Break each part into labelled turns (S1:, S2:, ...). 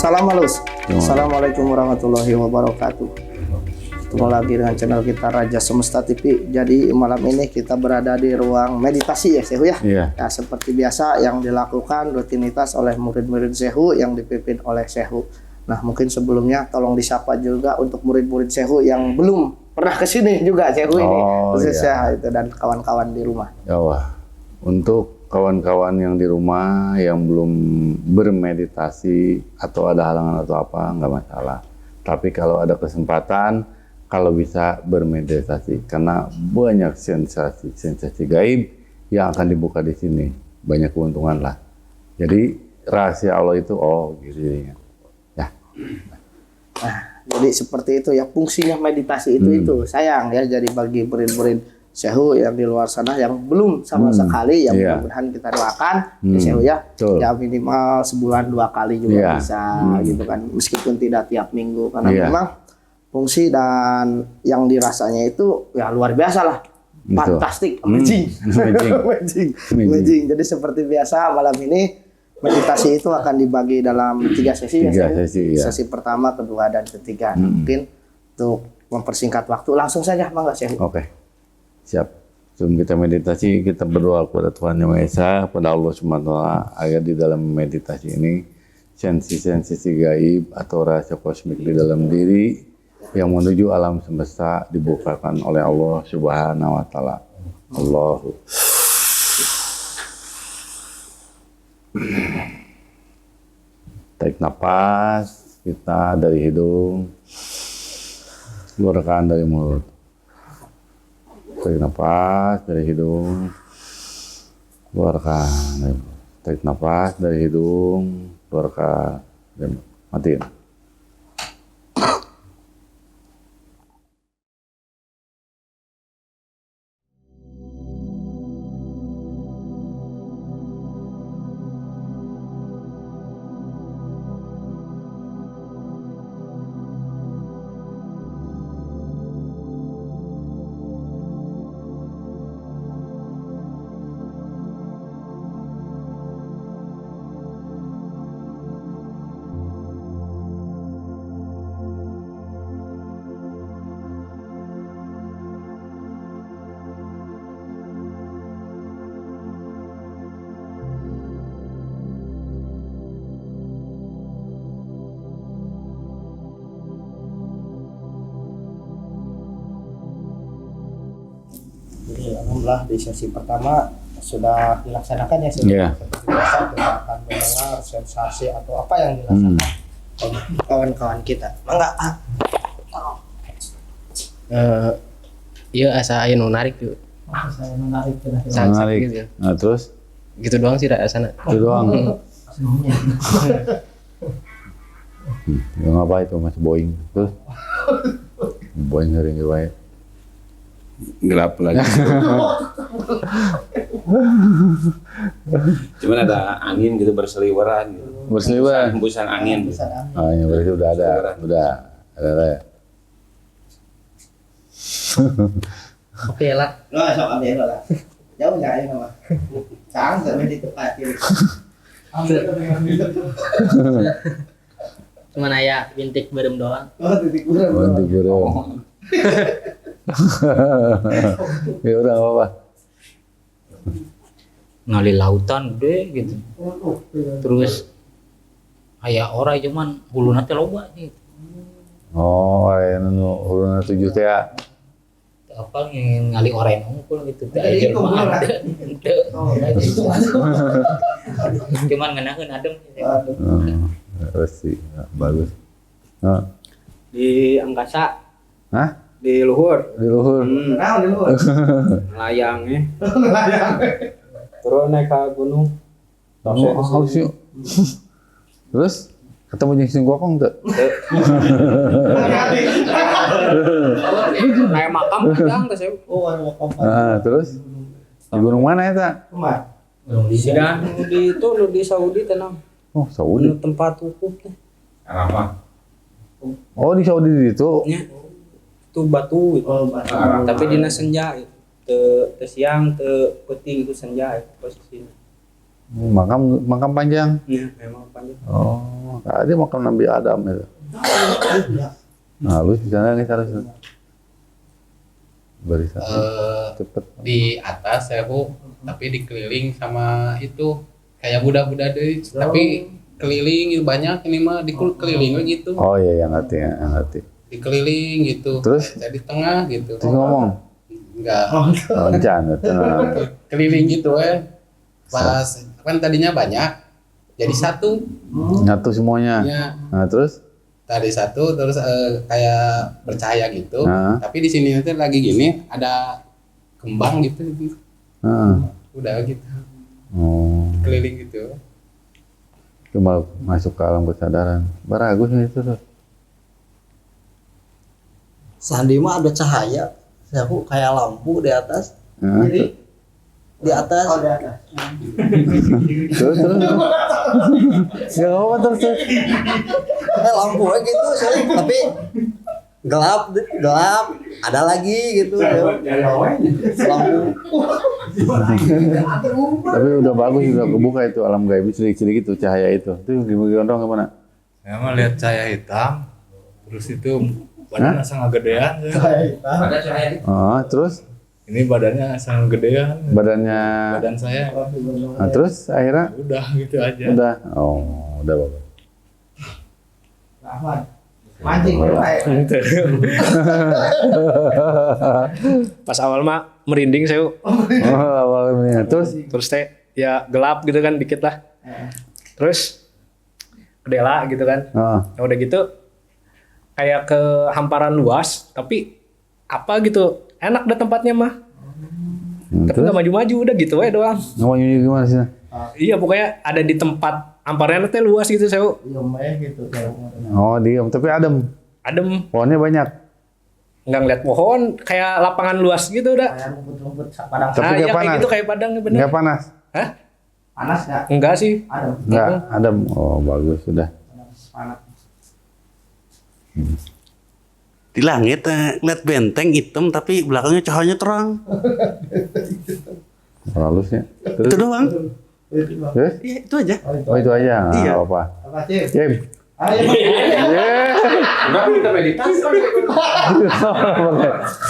S1: Salam halus. Assalamualaikum warahmatullahi wabarakatuh. Ketemu lagi dengan channel kita Raja Semesta TV. Jadi malam ini kita berada di ruang meditasi ya Sehu ya.
S2: Iya.
S1: Ya seperti biasa yang dilakukan rutinitas oleh murid-murid Sehu yang dipimpin oleh Sehu. Nah mungkin sebelumnya tolong disapa juga untuk murid-murid Sehu yang belum pernah kesini juga Sehu ini. Khususnya itu dan kawan-kawan di rumah.
S2: Ya wah. Untuk kawan-kawan yang di rumah yang belum bermeditasi atau ada halangan atau apa, nggak masalah. Tapi kalau ada kesempatan, kalau bisa bermeditasi, karena banyak sensasi gaib yang akan dibuka di sini, banyak keuntungan lah. Jadi rahasia Allah itu, gitu ya.
S1: Nah, jadi seperti itu ya fungsinya meditasi itu sayang ya. Jadi bagi murid-murid Sehu yang di luar sana yang belum sama sekali ya mudah-mudahan kita doakan ya Sehu ya. Ya minimal sebulan 2 kali juga bisa gitu kan, meskipun tidak tiap minggu karena memang fungsi dan yang dirasanya itu ya luar biasa lah. Fantastik, amazing. Jadi seperti biasa malam ini meditasi itu akan dibagi dalam 3 sesi ya. Sesi pertama, kedua dan ketiga. Mungkin untuk mempersingkat waktu langsung saja Mangga Sehu.
S2: Oke. Siap. Sebelum kita meditasi, kita berdoa kepada Tuhan Yang Maha Esa, kepada Allah Subhanahu wa Ta'ala, agar di dalam meditasi ini sensi-sensi gaib atau rahasia kosmik di dalam diri yang menuju alam semesta dibukakan oleh Allah Subhanahu wa Ta'ala. Allahu. Tarik nafas kita dari hidung, keluarkan dari mulut. Tarik nafas dari hidung, keluarkan. Tarik nafas dari hidung, keluarkan. Matiin.
S1: Jadi alhamdulillah di sesi pertama sudah dilaksanakan ya seperti biasa kita akan mendengar sensasi atau apa yang dilaksanakan oleh kawan-kawan kita. Mangga
S3: iya asa aya nu narik tuh.
S1: Saya menarik
S2: Menarik. Nah, terus
S3: Gitu doang sih rasana.
S2: itu doang. Ya ngapain itu masih boing. Terus boing sering baik.
S4: Gelap lagi. Cuman ada angin gitu berseliweran gitu.
S2: Berseliweran.
S4: Hembusan angin.
S2: Ah, ya berarti udah ada ya.
S3: Oke lah.
S1: Lo sok ambil lah. Jauh enggak ya mah. Sekarang sampai di tempat ini.
S3: Cuman aya bintik berem doang.
S1: Oh, titik burung.
S2: Bantu burung. Ya udah apa-apa.
S3: Ngali lautan gede gitu. Terus aya orang cuman huluna teh loba gitu.
S2: Oh, anu uluna 7 teh ya.
S3: Apa yang ngali oren unggul gitu teh aya jelema ada. Cuman ngeunaheun adem.
S2: Terus sih, bagus. Nah,
S5: Di angkasa,
S2: hah?
S5: di luhur,
S2: Di luhur.
S1: Nah, di luar.
S5: layang terus naik ke gunung.
S2: Haus yuk. Terus ketemu jeung sing gokong teu?
S5: Naik makam panjang teh saya.
S1: Oh, ada kompas.
S2: Nah, terus di gunung mana eta?
S1: Kemar.
S5: Sudah di itu di Saudi tenang.
S2: Oh, Saudi.
S5: Tempat wukuf teh.
S4: Apa?
S2: Oh, di Saudi itu.
S5: Nya itu batu gitu.
S1: Oh, batu.
S5: Tapi dina senja gitu. Te siang te peuting itu senja itu posisinya.
S2: Makam panjang.
S5: Iya, memang panjang.
S2: Oh, tadi makam Nabi Adam itu. Nah, lu di sana nih harus barisan cepet.
S6: Di atas saya Bu, tapi dikeliling sama itu kayak budak-budak deh, tapi keliling gitu banyak ini mah dikeliling gitu.
S2: Oh iya, yang ngerti.
S6: Dikeliling gitu.
S2: Terus?
S6: Saya di tengah gitu.
S2: Terus ngomong,
S6: Enggak.
S2: jangan, tenang.
S6: Keliling gitu Pas kan tadinya banyak jadi satu.
S2: Nyatu semuanya.
S6: Ya,
S2: Nah, terus?
S6: tadi satu terus kayak percaya gitu.
S2: Nah.
S6: Tapi di sini nanti lagi gini ada kembang gitu.
S2: Nah.
S6: Udah gitu.
S2: Oh,
S6: Keliling gitu.
S2: itu malah masuk ke alam kesadaran. Bagus nih itu tuh.
S1: Sandi mah ada cahaya. Saya kayak lampu di atas.
S2: Nah,
S1: Di atas. Oh, di atas.
S2: terus. Gak apa terus.
S1: Lampu aja gitu, tapi gelap. Ada lagi gitu. Lampu.
S2: Tapi udah bagus, udah kebuka itu alam gaib sedikit-sedikit itu cahaya itu. Itu gimana?
S7: Saya mah lihat cahaya hitam, terus itu badan asal gedean.
S3: Ada cahaya.
S2: Terus
S7: Ini badannya asal gedean.
S2: badannya.
S7: Badan saya
S2: Nah, terus akhirnya
S7: udah gitu aja.
S2: udah. Oh, udah bagus.
S1: Mancing.
S8: Pas awal mah merinding saya.
S2: Oh, awalnya.
S8: Terus teh ya gelap gitu kan dikit lah. Terus kedela gitu kan.
S2: Ah,
S8: Nah, udah gitu kayak ke hamparan luas tapi apa gitu. Enak deh tempatnya mah. Tapi
S2: terus
S8: nggak maju-maju udah gitu aja doang.
S2: ngomongnya gimana sih?
S8: Iya pokoknya ada di tempat hamparannya teh luas gitu saya.
S1: Gitu.
S2: Oh, diam tapi adem.
S8: Adem,
S2: Pohonnya banyak.
S8: nggak ngeliat pohon, kayak lapangan luas gitu udah.
S1: Kayak rumput-rumput padang.
S2: Tapi nggak
S8: Kayak
S2: panas?
S8: gitu kayak padang bener.
S2: Nggak panas?
S8: Hah?
S1: Panas nggak?
S8: Enggak sih.
S1: Adem.
S2: Nggak adem. Oh, bagus sudah.
S1: Panas.
S9: Di langit ngeliat benteng hitam tapi belakangnya cahayanya terang.
S2: Halusnya.
S9: Itu
S2: Terus?
S9: doang.
S2: Terus?
S9: Iya, itu aja.
S2: Oh, itu aja. Nggak
S9: Iya.
S2: apa-apa.
S1: Apa sih?
S2: Jim.
S1: Ayo.
S4: Udah kita meditasi.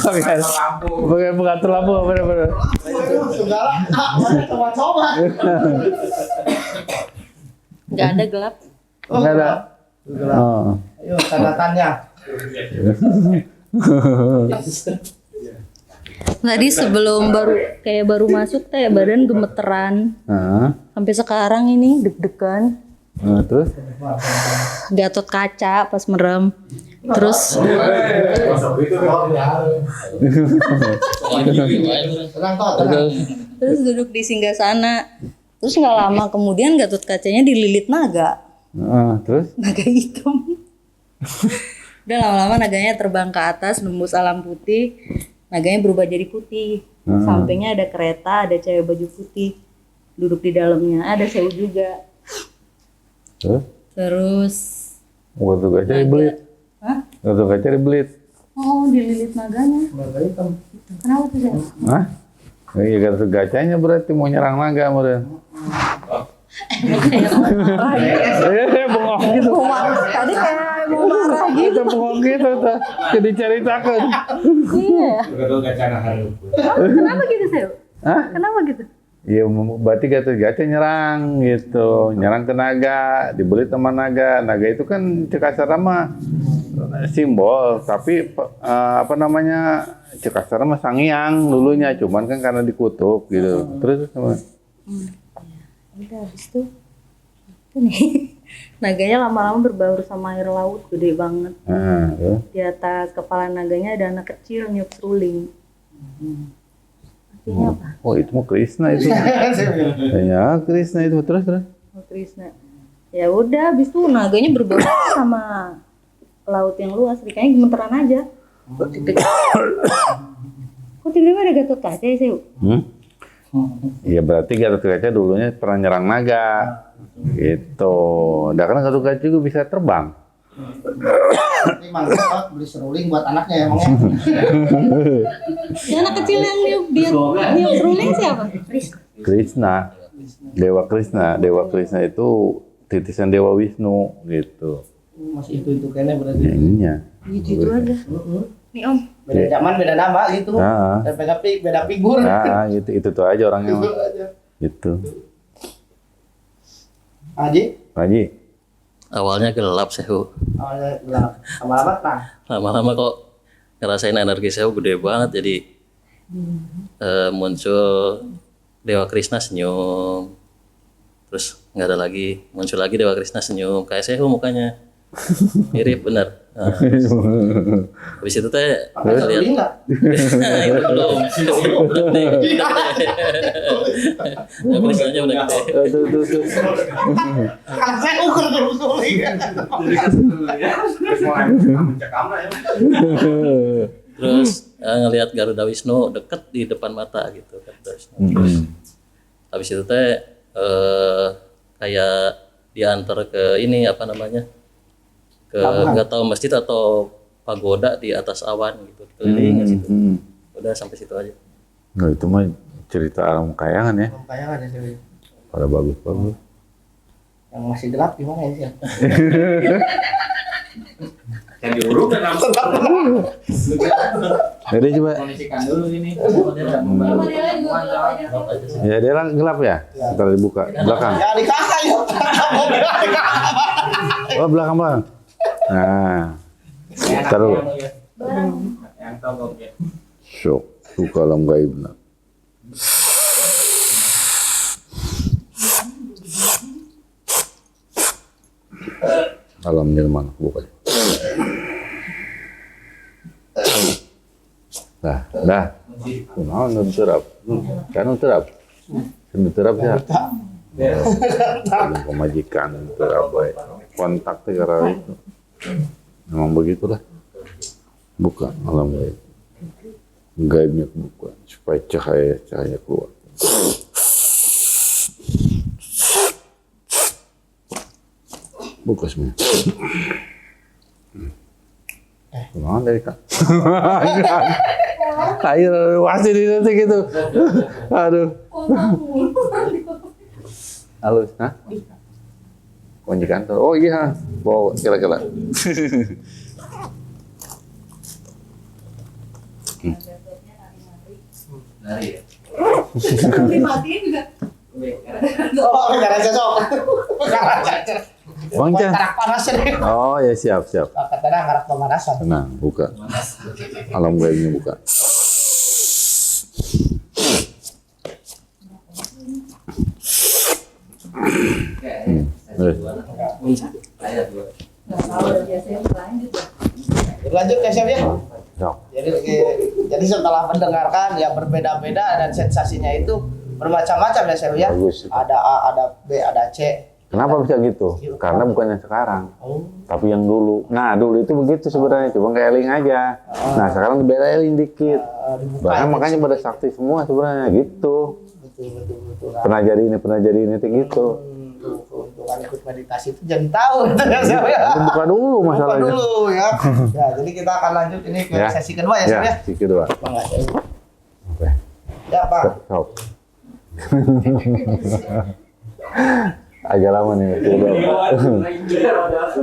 S2: Pakai pengatur lampu, bener-bener.
S1: Segala. Coba-coba.
S10: Nggak ada gelap.
S2: Nggak ada. Oh.
S1: Ayo tanda-tanya.
S10: Tadi sebelum baru masuk teh badan gemeteran.
S2: Nah,
S10: Sampai sekarang ini deg-degan.
S2: terus?
S10: Gatot kaca pas merem. Terus terus duduk di singgasana. Terus nggak lama kemudian Gatot kacanya dililit naga.
S2: Terus?
S10: Naga hitam. Udah lama-lama naganya terbang ke atas nembus alam putih. Naganya berubah jadi putih. Sampingnya ada kereta, ada cewek baju putih duduk di dalamnya. Ada Sewu juga.
S2: Terus? Gatot kaca
S10: Naga.
S2: dibelit.
S10: Hah?
S2: Gatot kaca dibelit.
S10: Oh, dililit naganya. Kenapa tuh, Sewu?
S2: Hah? Iya, Gatot kacanya berarti mau nyerang naga meren. Iya, bengong gitu.
S10: Tadi kayak mau marah gitu.
S2: Itu bengong gitu tuh. Jadi ceritakan.
S10: Iya.
S4: Betul kacana harup.
S10: Kenapa gitu, Sewu?
S2: Hah?
S10: Kenapa gitu?
S2: Iya, berarti Gatot kaca nyerang gitu, nyerang ke naga, dibeli sama naga. Naga itu kan Cekasar mah simbol, tapi apa namanya Cekasar mah Sangiang dulunya, cuman kan karena dikutuk gitu. Terus sama.
S10: Udah habis tuh. Itu nih. Naganya lama-lama berbaur sama air laut gede banget.
S2: Nah, tuh.
S10: Di atas kepala naganya ada anak kecil niup seruling. Artinya apa?
S2: Oh, itu mau Krishna itu. Ya, Krishna itu terus.
S10: Oh, Krishna. Ya udah, habis itu naganya berbaur sama laut yang luas. Kayaknya gemeteran aja. Kok tiba-tiba ada Gatot kaca ya, Sewu?
S2: Iya, berarti Gatot kaca dulunya pernah nyerang naga. Gitu. Nah, karena Gatot kaca juga bisa terbang.
S1: Nanti mantap beli seruling buat anaknya emangnya.
S10: Ya, anak kecil yang niup seruling siapa?
S2: Krishna. Dewa Krishna itu titisan Dewa Wisnu gitu.
S1: Masih itu kayaknya berarti.
S2: Ya, ininya.
S10: Gitu aja. Nih Om.
S1: Beda zaman, beda nama gitu.
S2: Nah,
S1: Dan beda figur.
S2: nah gitu itu tuh aja orangnya.
S1: Itu
S2: mah.
S1: aja.
S2: Gitu.
S1: Haji,
S2: Haji.
S11: Awalnya gelap Sehu.
S1: awalnya gelap. Lama-lama nah.
S11: Lama-lama kok ngerasain energi Sehu gede banget jadi muncul Dewa Krishna senyum. Terus nggak ada lagi, muncul lagi Dewa Krishna senyum kayak Sehu mukanya. Mirip bener. Nah, habis itu teh
S1: Pakai
S11: lihat
S1: soli enggak?
S11: itu belum. Dewa Krishnanya udah gede.
S1: Kalau saya ukur dulu soli.
S11: Terus ngelihat Garuda Wisnu deket di depan mata gitu Garuda Wisnu. Terus habis itu teh kayak diantar ke ini apa namanya ke nggak tahu masjid atau pagoda di atas awan gitu keliling ke situ. Udah sampai situ aja.
S2: Nah itu mah cerita alam kayangan ya.
S1: Kayangan ya sih.
S2: Pada bagus.
S1: Yang masih gelap gimana ya sih?
S4: Yang diuruk dan langsung.
S2: Jadi coba.
S3: Kondisikan dulu ini.
S2: Ya dia gelap ya. Ntar dibuka belakang.
S1: Ya di kakak ya.
S2: Oh belakang. Nah. Taruh.
S3: Yang togok ya.
S2: Syok. Suka alam gaib. Alam nirmana buka. Dah. Kunaon nu terap? Kan nu terap. Nu terap ya. Pemajikan terap bae. Kontak teh karena itu. Memang begitulah. Buka alam gaib. Gaibnya buka supaya cahaya keluar. Buka semua. Kumaha dari Kak? Ayo pasti di nanti gitu. Aduh. Halus, hah? Kunci kantor. Oh iya, bawa kira-kira.
S3: Dari ya.
S10: Dimatiin juga.
S1: Oh, gara cocok.
S2: Bang Chan.
S1: Karak panasan.
S2: Oh ya siap.
S1: Kadang karak pemanasan.
S2: Tenang, buka. Alam gaibnya buka.
S1: Lanjut ya Chef ya.
S2: Sok.
S1: Jadi setelah mendengarkan ya berbeda-beda dan sensasinya itu bermacam-macam ya Chef ya.
S2: Bagus.
S1: Ada A, ada B, ada C.
S2: Kenapa bisa gitu? Karena bukan yang sekarang, tapi yang dulu. Nah dulu itu begitu sebenarnya, cuma kayak eling aja. Nah sekarang dibelain dikit. Bahkan makanya pada sakti semua sebenarnya gitu.
S1: Betul.
S2: Pernah jadi ini gitu.
S1: Keuntungan ikut meditasi itu jadi tahu gitu ya Chef ya.
S2: Buka dulu masalahnya.
S1: Buka dulu ya. Ya jadi kita akan lanjut ini ke sesi kedua ya Chef ya.
S2: Sesi kedua.
S1: Bangga Chef.
S2: Oke.
S1: Ya Pak.
S2: Sok. Agak lama nih.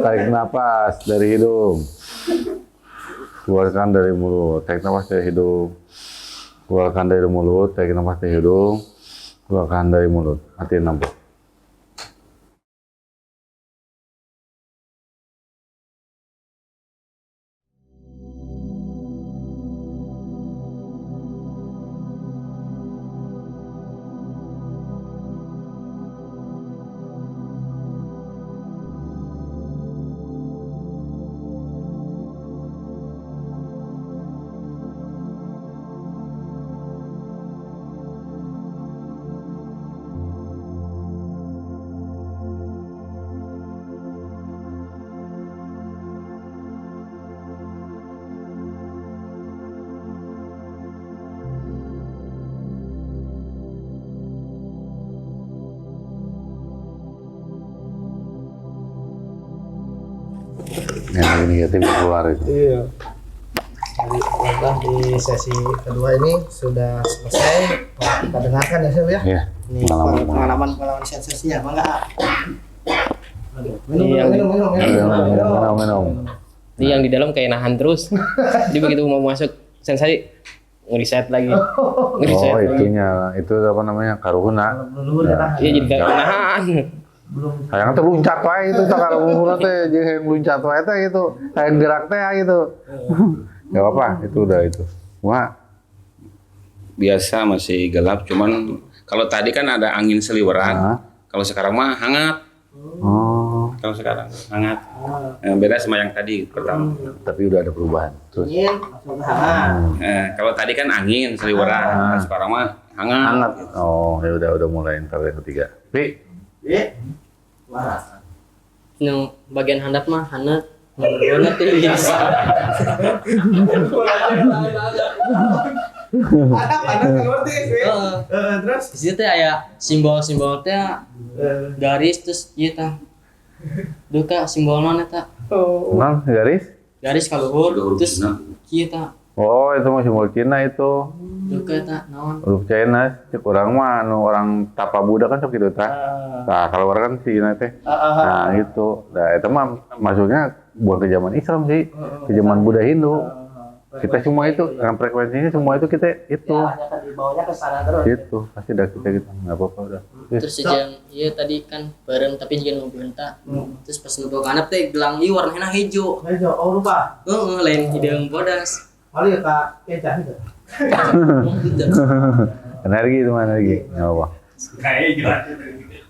S2: Tarik napas dari hidung. Keluarkan dari mulut. Tarik napas dari hidung. Keluarkan dari mulut. Tarik napas dari hidung. Keluarkan dari mulut. Matiin lampu. Yang negatif keluar itu.
S1: Iya. Jadi alhamdulillah di sesi kedua ini sudah selesai. Nah, kita dengarkan ya Chef ya.
S2: Iya.
S1: Ini pengalaman sensasinya, Bangga.
S2: Minum.
S5: Ini yang di dalam kayak nahan terus. Jadi begitu mau masuk sensasi ngeriset lagi.
S2: Oh, itunya. Itu apa namanya? Karuhuna.
S5: Iya jadi kayak nahan.
S2: Hayang teh luncat wae itu teh karuhuna teh jeung luncat wae teh itu. Hayang gerak teh gitu. Enggak apa, itu udah itu. Wah,
S4: Biasa masih gelap, cuman kalau tadi kan ada angin seliweran. Kalau sekarang mah hangat.
S2: oh,
S4: Kalau sekarang hangat. Beda sama yang tadi pertama.
S2: tapi udah ada perubahan. Terus
S1: Masuk ke hangat.
S4: Kalau tadi kan angin seliweran, kalau sekarang mah hangat.
S2: hangat. Oh, ya udah mulai ntar yang ketiga. Pi,
S1: Wah.
S5: Yang bagian handap mah hangat. Banget tulis.
S1: Terus
S5: Di situ teh aya simbol-simbol teh garis terus ieu tah. Duh Kak simbolna eta.
S2: non garis?
S5: Garis ka luhur terus ieu tah.
S2: Oh, itu mah simbol Cina itu.
S5: Duh Kak eta naon?
S2: Huruf Cina, cek orang mah anu orang tapa Buddha kan sok gitu tah. Nah, kalau orang kan Cina teh. Nah, gitu. Nah, itu mah masuknya bukan ke zaman Islam sih, ke zaman Buddha Hindu. Kita semua itu, dengan frekuensinya semua itu kita itu.
S1: dibawanya ke sana terus.
S2: Gitu, pasti dah kita gitu. Enggak apa-apa udah.
S5: Terus jeung ieu tadi kan bareng tapi jeung nu beunta. Terus pas nu bawa kanap teh gelang ieu warnana hejo.
S1: Hejo, oh lupa.
S5: Heeh, lain hideung bodas.
S1: Kali ya Kak Kecah itu.
S2: Energi itu mah energi. Enggak apa.
S4: Kayak jelas.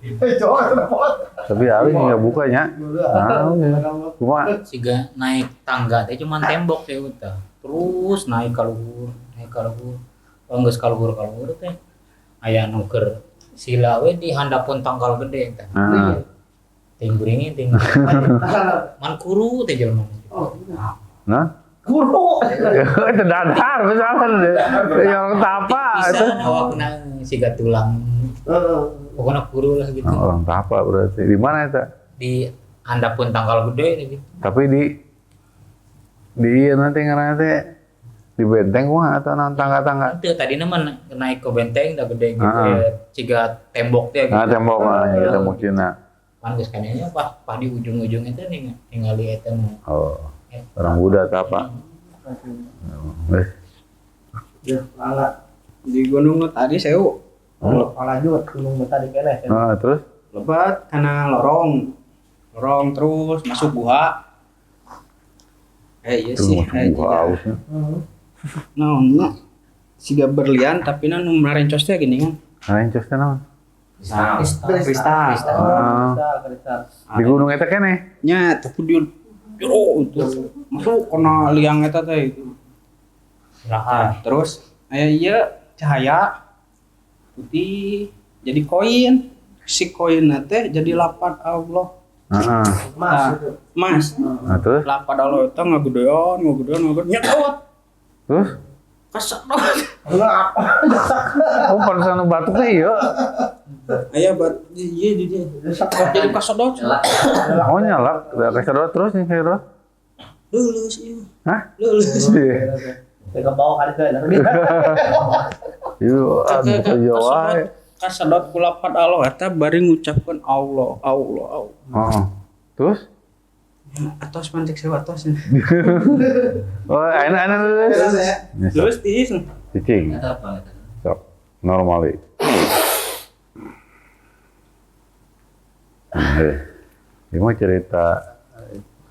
S1: Hejo, telepon.
S2: Tapi Ari enggak bukanya. Nah, cuma
S3: Siga naik tangga teh cuman tembok teh udah. Terus naik ka luhur. Kalau geus ka luhur teh aya nu keur sila we di handapun tanggal gede teh. Ting beuringin ting. Man kuru teh jelema.
S2: nah,
S1: Guru.
S2: itu dadar misalkan yang tapa itu.
S3: Bisa awakna siga tulang. Pokoknya kuru lah gitu.
S2: Orang tapa berarti. Di mana itu?
S3: Di handapun tanggal gede gitu.
S2: Tapi di nanti ngarana teh di benteng mah atau nang tangga-tangga.
S3: Itu tadi mah naik ke benteng udah gede gitu ya. Ciga tembok teh gitu.
S2: Nah, tembok mah ya tembok Cina.
S3: Kan geus kanenya pas di ujung-ujung itu ningali eta mah.
S2: Oh. Orang Buddha tapa.
S1: Ya, ala
S5: Di gunung tadi sewu.
S1: lanjut gunung tadi keneh.
S2: Nah, terus
S5: Lebat karena lorong terus masuk gua. Iya
S2: terus
S5: sih.
S2: masuk gua ausnya.
S5: Naon siga berlian tapi nu marencos teh gini kan.
S2: Rencos teh naon?
S5: Kristal.
S2: Di gunung eta keneh.
S5: Nya tapi di jero itu masuk kena liang eta teh itu. Terus aya ieu cahaya putih jadi koin. Si koin teh jadi lapad Allah.
S2: Heeh.
S5: Mas.
S2: Nah, terus
S5: Lapad Allah eta ngagedean nyedot.
S2: terus
S5: Kasadot.
S2: oh pada batuk teh ieu.
S5: Aya bat ieu di dia. Jadi kasadot.
S2: Oh nyalak, udah kesedot terus nih kesedot.
S5: Lulus ieu.
S2: Hah?
S5: Lulus.
S1: Ke bawah kali teh.
S2: Ieu anu Jawa.
S5: Kasadot ku lapad Allah eta bari ngucapkeun Allah.
S2: Heeh. Terus
S5: Atos mantik sewa atos.
S2: oh, enak
S5: Terus tiis.
S2: cicing. Sok, normali. Ini mah cerita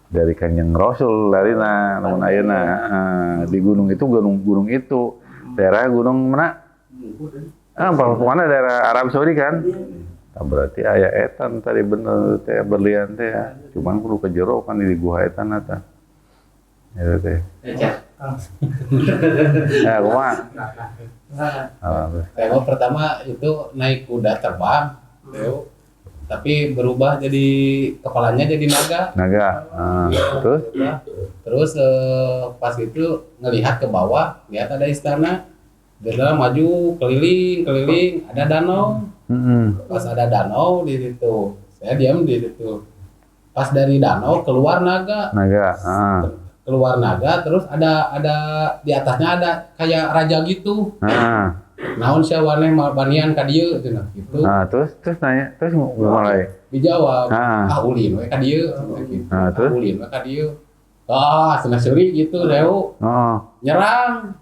S2: dari Kanjeng Rasul larina namun ayeuna di gunung itu daerah gunung mana? Mana daerah Arab Saudi kan? Nah, berarti aya etan tadi bener teh berlian teh ya. Cuman kudu ke jero kan di gua etan eta. Ya teh. Ya, kumaha?
S6: Saya pertama itu naik kuda terbang, tapi berubah jadi kepalanya jadi naga.
S2: Terus?
S6: Terus pas itu ngelihat ke bawah, lihat ada istana. Dia maju keliling, ada danau. Pas ada danau di situ, saya diam di situ. Pas dari danau keluar naga. Keluar naga, terus ada di atasnya ada kayak raja gitu. naon sia waneh banian ka dieu cenah gitu.
S2: Nah, terus nanya, terus mulai.
S6: Dijawab, ulin we ka dieu gitu.
S2: Terus
S6: ulin we ka dieu. Cenah seuri gitu Reu. Nyerang.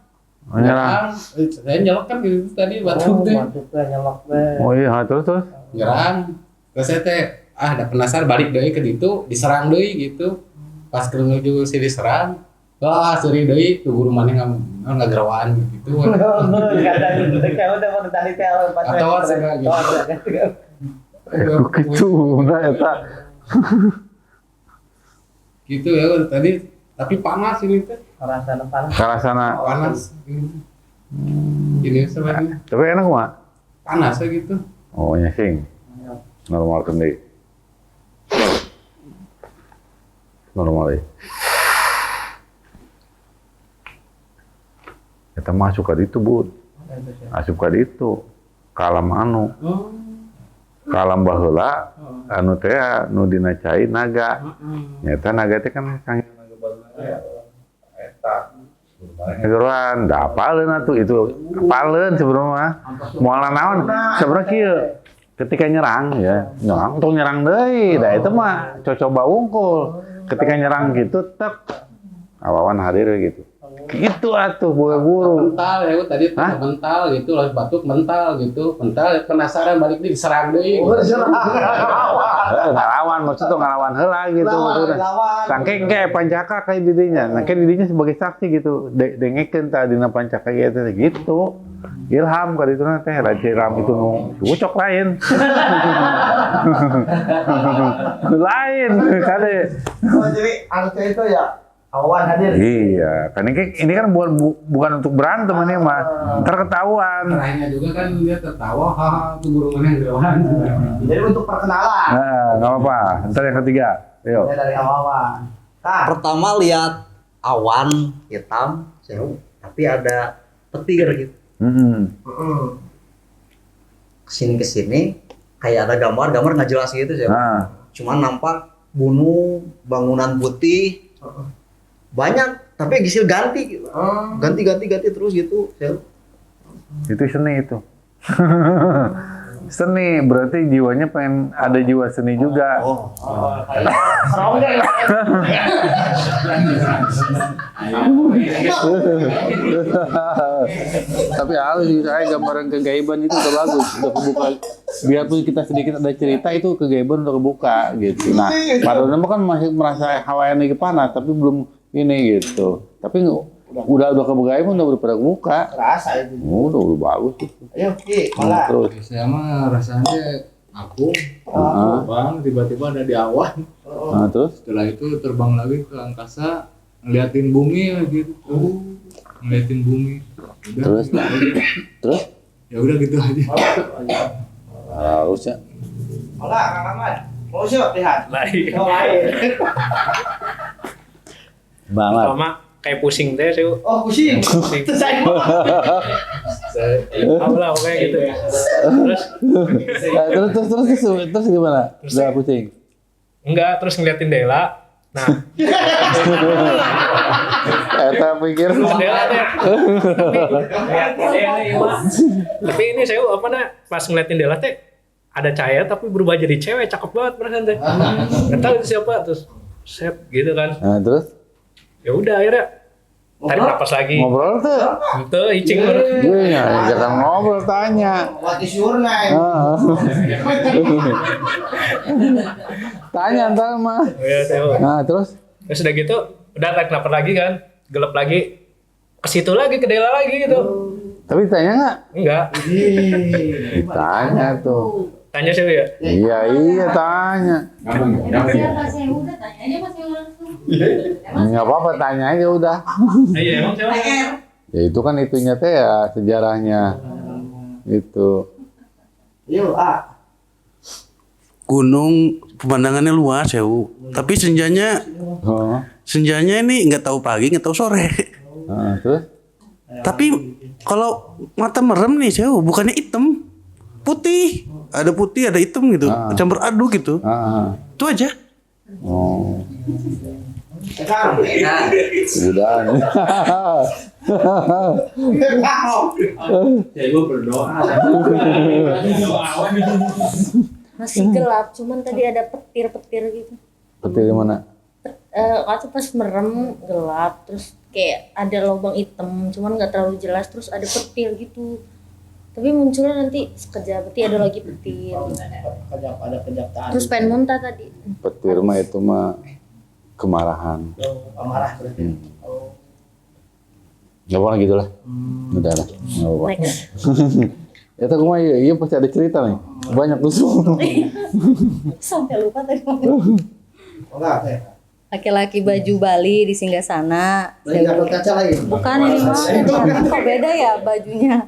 S6: Saya nyelok kan gitu tadi batuk teh.
S2: Oh iya, terus
S6: Nyerang. Terus saya teh ada penasaran balik deui ke ditu, diserang deui gitu. Pas ke menuju si diserang, seuri deui tuh guru maneh ngagerawaan gitu. Atau
S2: gitu, nah eta.
S6: Gitu ya tadi, tapi panas ini teh.
S2: Karasana
S6: panas. Ini sebenarnya.
S2: Tapi enak mah.
S6: Panas ya gitu.
S2: Oh nyesing. Normal kendi. Normal ya. Kita mah suka itu bud. Suka itu. Kalam anu. Kalam baheula anu teh nu dina cai naga. Nyata naga teh kan kang Geruan, da apaleun atuh itu apaleun sebenarnya moal naon sebenarnya kieu ketika nyerang ya nyerang tong nyerang deui da itu mah cocoba wungkul ketika nyerang gitu tek awawan hadir gitu gitu atuh guru
S6: mental ya tadi mental gitu lalu batuk mental gitu mental penasaran balik diserang deui ngalawan
S2: maksudnya ngalawan heula gitu saking kayak pancaka kayak didinya nah kayak didinya sebagai saksi gitu dengekeun tah dina pancaka gitu ilham ka ditu teh raja ram itu nu ucok lain lain kade
S1: jadi arti itu ya awan hadir.
S2: Iya, kan ini kan bukan untuk berantem ini mah. Ntar ketahuan.
S6: Terakhirnya juga kan dia tertawa, haha, itu guru mana yang gerawan.
S1: Jadi untuk perkenalan.
S2: Nggak apa-apa. Ntar yang ketiga, ayo.
S1: Dari awan.
S12: Pertama lihat awan hitam, tapi ada petir gitu. Kesini kayak ada gambar nggak jelas gitu sih. Cuman nampak gunung, bangunan putih. Banyak, tapi gisil ganti gitu. Ganti terus gitu.
S2: Itu seni itu. Seni, berarti jiwanya pengen ada jiwa seni juga. Tapi halus sih, saya gambaran kegaiban itu udah bagus, udah kebuka. Biarpun kita sedikit ada cerita itu kegaiban udah kebuka gitu. Nah, padahal kan masih merasa hawanya lagi panas, tapi belum ini gitu. Tapi udah kebegaiban udah pada kebuka.
S1: Rasa itu.
S2: Udah bagus gitu.
S1: Ayo, Ki, malah.
S7: Terus saya mah rasanya aku terbang tiba-tiba ada di awan.
S2: Terus
S7: setelah itu terbang lagi ke angkasa ngeliatin bumi gitu. Ngeliatin bumi. Udah,
S2: terus
S7: ya udah gitu aja.
S2: Harus ya.
S1: Malah Kang Ahmad. Mau siap lihat.
S8: Lain.
S2: Banget.
S8: Pertama kayak pusing teh sih.
S1: Oh, pusing. Saya.
S8: Apalah kayak gitu.
S2: Terus gimana? Udah pusing.
S8: Enggak, terus ngeliatin Dela. Nah.
S2: Eta pikir
S8: Dela teh. Tapi ini saya pas ngeliatin Dela teh ada cahaya tapi berubah jadi cewek, cakep banget perasaan teh. Enggak tahu itu siapa terus set gitu kan.
S2: Nah, terus
S8: ya udah akhirnya tarik napas lagi
S2: ngobrol tuh
S8: itu icing
S2: iya jangan ngobrol tanya
S1: what is your name
S2: tanya ntar mah nah terus
S8: udah gitu udah tarik napas lagi kan gelap lagi ke situ lagi ke Dela lagi gitu
S2: tapi tanya
S8: enggak
S2: tanya tuh
S8: tanya sih ya
S2: iya tanya nggak apa-apa tanya aja udah
S8: iya emang siapa
S2: ya itu kan itunya teh ya sejarahnya itu
S1: yuk
S9: gunung pemandangannya luas ya tapi senjanya ini nggak tahu pagi nggak tahu sore
S2: terus
S9: tapi kalau mata merem nih saya bukannya hitam putih ada hitam gitu campur aduk gitu itu aja
S2: Budaan.
S3: Saya berdoa.
S10: Masih gelap, cuman tadi ada petir-petir gitu.
S2: Petir di mana?
S10: Waktu pas merem gelap, terus kayak ada lubang hitam, cuman nggak terlalu jelas, terus ada petir gitu. Tapi munculnya nanti sekejap, berarti ada lagi petir.
S1: Ada kejap
S10: Terus pengen muntah tadi.
S2: Petir mah itu mah kemarahan.
S1: Amarah berarti.
S2: Gak apa gitu lah. Udah lah. Gak apa-apa.
S10: Next.
S2: Ya tuh mah iya pasti ada cerita nih. Banyak tuh.
S10: Sampai lupa tadi.
S1: Enggak, saya.
S10: Laki-laki baju Bali di Singgasana.
S1: Lagi dapat kaca lagi.
S10: Bukan ini mah. Kok beda ya bajunya?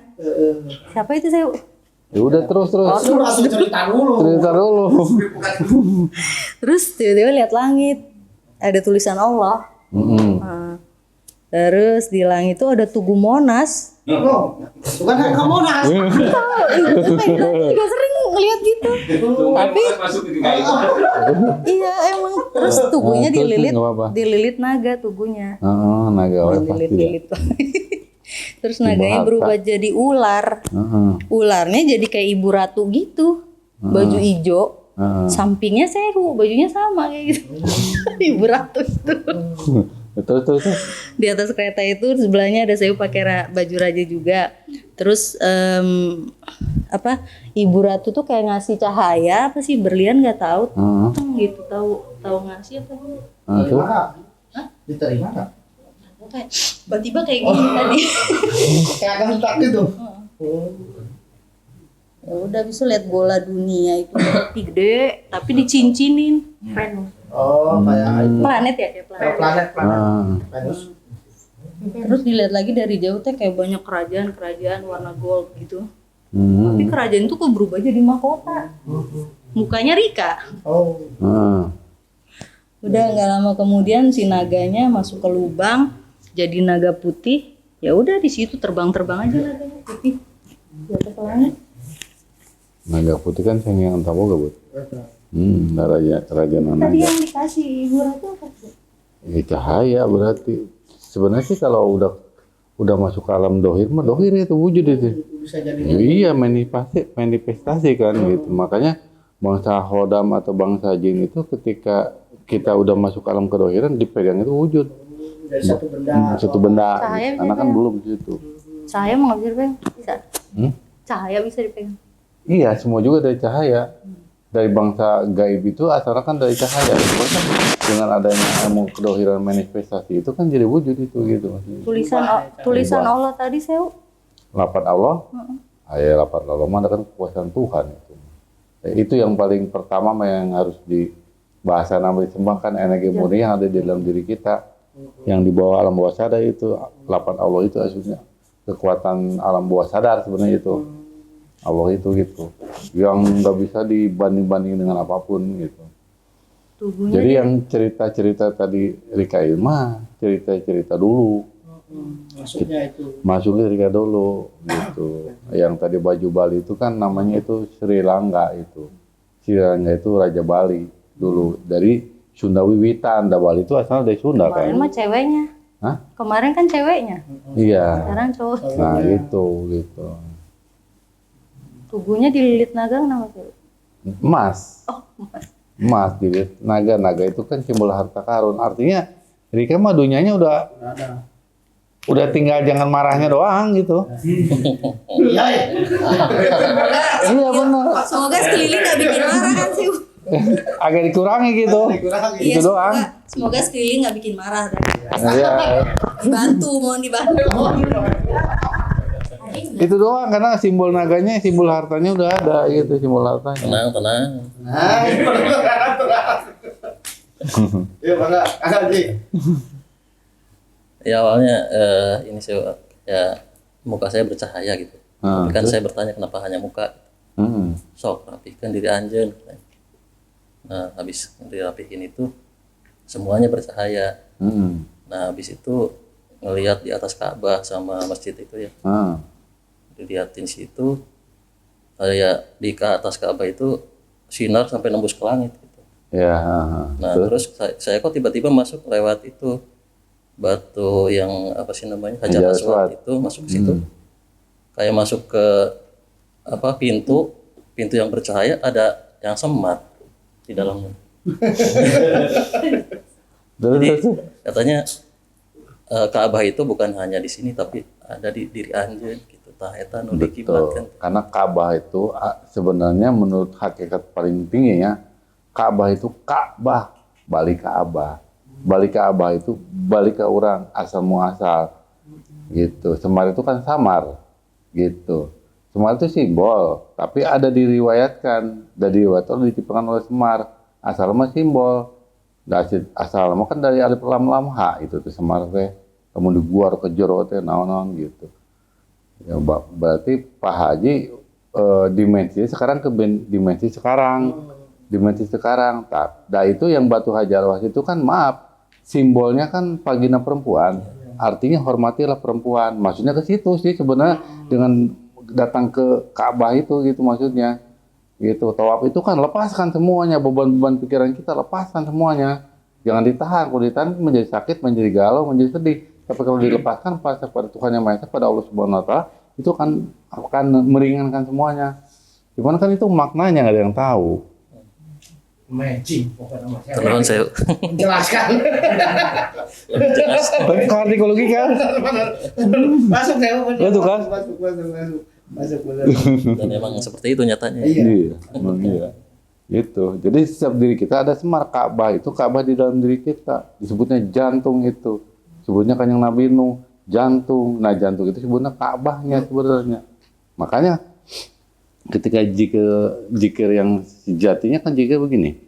S10: Siapa itu saya?
S2: Ya udah terus.
S1: Cerita dulu.
S2: Cerita dulu.
S10: Terus tiba-tiba lihat langit. Ada tulisan Allah. Nah, terus di langit itu ada Tugu Monas.
S1: Bukan harga Monas.
S10: Juga sering ngeliat gitu. Tapi iya emang terus tugunya dililit naga tugunya.
S2: Naga
S10: Dililit. Terus naganya berubah jadi ular. Ularnya jadi kayak ibu ratu gitu. Baju hijau. Sampingnya Sehu, bajunya sama kayak gitu. Ibu ratu itu.
S2: Terus.
S10: Di atas kereta itu sebelahnya ada Sehu pakai baju raja juga. Terus Ibu Ratu tuh kayak ngasih cahaya apa sih berlian nggak tahu. Gitu tahu ngasih apa gitu.
S1: Diterima nggak?
S10: Kayak tiba-tiba kayak gini tadi.
S1: Kayak agak stuck gitu.
S10: Ya udah bisa lihat bola dunia itu gede tapi dicincinin. Venus.
S1: Kayak
S10: Planet ya kayak planet.
S1: Venus.
S10: Terus dilihat lagi dari jauh teh kayak banyak kerajaan warna gold gitu. Tapi kerajaan itu kok berubah jadi mahkota. Mukanya Rika. Udah nggak lama kemudian si naganya masuk ke lubang jadi naga putih. Ya udah di situ terbang-terbang aja naganya putih di atas langit.
S2: Naga putih kan yang tahu gak buat? Raja naga.
S10: Tadi yang dikasih Ibu Ratu apa sih?
S2: Cahaya berarti. Sebenarnya sih kalau udah masuk ke alam dohir mah dohir itu wujud itu.
S1: Bisa jadi.
S2: Iya manifestasi kan gitu. Makanya bangsa Hodam atau bangsa Jin itu ketika kita udah masuk ke alam kedohiran dipegang itu wujud.
S1: Dari satu
S2: benda.
S10: Cahaya
S2: Karena kan belum di situ.
S10: Cahaya mau nggak bisa dipegang? Bisa. Cahaya bisa dipegang.
S2: Iya semua juga dari cahaya. Dari bangsa gaib itu asalnya kan dari cahaya. Cuman kan dengan adanya ilmu kedohiran manifestasi itu kan jadi wujud itu gitu.
S10: Tulisan Allah tadi saya.
S2: Lapat Allah. Lapat Allah mah kan kekuasaan Tuhan itu. Itu yang paling pertama yang harus bahasa nama disembahkan energi murni yang ada di dalam diri kita. Yang di bawah alam bawah sadar itu lapat Allah itu aslinya kekuatan alam bawah sadar sebenarnya itu. Allah itu gitu, yang nggak bisa dibanding-banding dengan apapun gitu.
S10: Tubuhnya
S2: jadi yang cerita-cerita tadi Rika Ilma, cerita-cerita dulu. Masuknya Rika dulu gitu. Yang tadi baju Bali itu kan namanya itu Sri Langga itu. Sri Langga itu Raja Bali dulu dari Sunda Wiwitan. Bali itu asal dari Sunda kan.
S10: Kemarin mah ceweknya.
S2: Hah?
S10: Kemarin kan ceweknya.
S2: Iya.
S10: Sekarang cowok.
S2: Nah gitu.
S10: Tubuhnya dililit naga kenapa tuh?
S2: Emas.
S10: Emas.
S2: Emas dililit naga itu kan simbol harta karun. Artinya Rika mah dunianya udah tinggal jangan marahnya doang gitu.
S1: Iya.
S2: Iya benar.
S10: Semoga sekeliling nggak bikin marah kan sih.
S2: Agak dikurangi gitu.
S10: Iya,
S2: Itu doang.
S10: Semoga sekeliling nggak bikin marah.
S2: Iya.
S10: Mohon dibantu.
S2: Itu doang karena simbol naganya, simbol hartanya udah ada gitu, simbol hartanya.
S11: Tenang.
S1: Iya, Bangga. Haji.
S11: Ya awalnya ini saya muka saya bercahaya gitu. Tapi kan saya bertanya kenapa hanya muka. Sok rapihkan diri anjeun. Nah, habis dirapihin itu semuanya bercahaya. Nah, habis itu ngelihat di atas Ka'bah sama masjid itu ya. Dilihatin situ kayak di atas Ka'bah itu sinar sampai nembus ke langit gitu.
S2: Ya.
S11: Nah terus saya kok tiba-tiba masuk lewat itu batu yang apa sih namanya Hajar Aswad itu masuk ke situ. Kayak masuk ke apa pintu yang bercahaya ada yang semat di dalamnya. Jadi katanya Ka'bah itu bukan hanya di sini tapi ada di diri anjeun gitu. Tah eta nu dikiblatkeun.
S2: Karena Ka'bah itu sebenarnya menurut hakikat paling tinggi ya, Ka'bah itu Ka'bah, balik Ka'bah. Balik Ka'bah itu balik ke orang asal muasal. Gitu. Semar itu kan samar. Gitu. Semar itu simbol, tapi ada diriwayatkan, diciptakan oleh Semar. Asal mah simbol. Asal mah kan dari alif lam lam ha itu tuh Semar teh. Kamu dibuar ke jero teh naon-naon gitu. Ya, berarti Pak Haji dimensi sekarang ke dimensi sekarang. Dimensi sekarang. Nah itu yang batu Hajar Aswad itu kan maaf, simbolnya kan vagina perempuan. Artinya hormatilah perempuan. Maksudnya ke situ sih sebenarnya dengan datang ke Ka'bah itu gitu maksudnya. Gitu. Tawaf itu kan lepaskan semuanya, beban-beban pikiran kita lepaskan semuanya. Jangan ditahan. Kalau ditahan menjadi sakit, menjadi galau, menjadi sedih. Tapi kalau dilepaskan pada Tuhan Yang Maha Esa, pada Allah Subhanahu Wa Taala, itu akan meringankan semuanya. Cuman kan itu maknanya nggak ada yang tahu.
S1: Matching pokoknya Mas.
S11: Teman saya
S1: Menjelaskan.
S2: Tapi kalau psikologi kan
S1: Masuk saya.
S2: Itu kan?
S1: Masuk.
S11: dan emang seperti itu nyatanya.
S2: Iya. Gitu. Jadi setiap diri kita ada semar. Ka'bah itu Ka'bah di dalam diri kita. Disebutnya jantung itu. Sebutnya kan yang Nabi Nuh jantung. Nah jantung itu sebutnya Ka'bahnya sebenarnya. Makanya ketika zikir yang sejatinya kan zikir begini.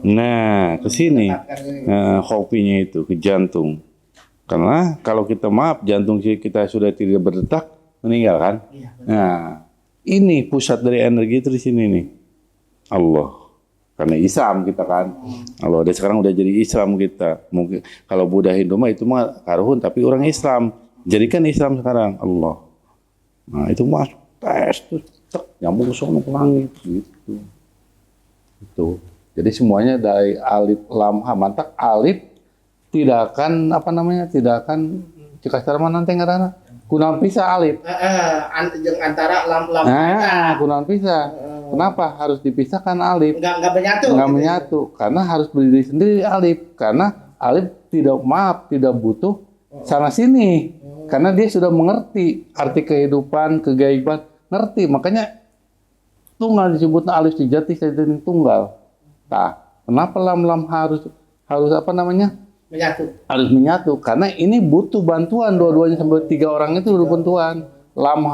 S2: Nah, ke sini. Nah, kopinya itu ke jantung. Karena kalau kita maaf jantung kita sudah tidak berdetak, meninggal kan? Nah, ini pusat dari energi itu di sini nih. Allah. Karena Islam kita kan. Allah ada sekarang udah jadi Islam kita. Mungkin kalau Buddha Hindu mah itu mah karuhun tapi orang Islam. Jadikan Islam sekarang Allah. Nah, itu masuk tes tuh nyambung ke sono ke langit gitu. Itu. Jadi semuanya dari alif lam ha mantak alif tidak akan tidak akan jika secara mana nanti ngarana kunaon pisah alif.
S1: Antara lam
S2: kunaon pisah. Kenapa harus dipisahkan alif?
S1: Enggak menyatu.
S2: Enggak menyatu karena harus berdiri sendiri alif. Karena alif tidak butuh sana sini. Karena dia sudah mengerti arti kehidupan, kegaiban, ngerti. Makanya tunggal disebutnya alif sejati sejati tunggal. Nah, kenapa lam harus
S1: menyatu? Harus
S2: menyatu karena ini butuh bantuan dua-duanya sampai 3 orang itu butuh bantuan. Lam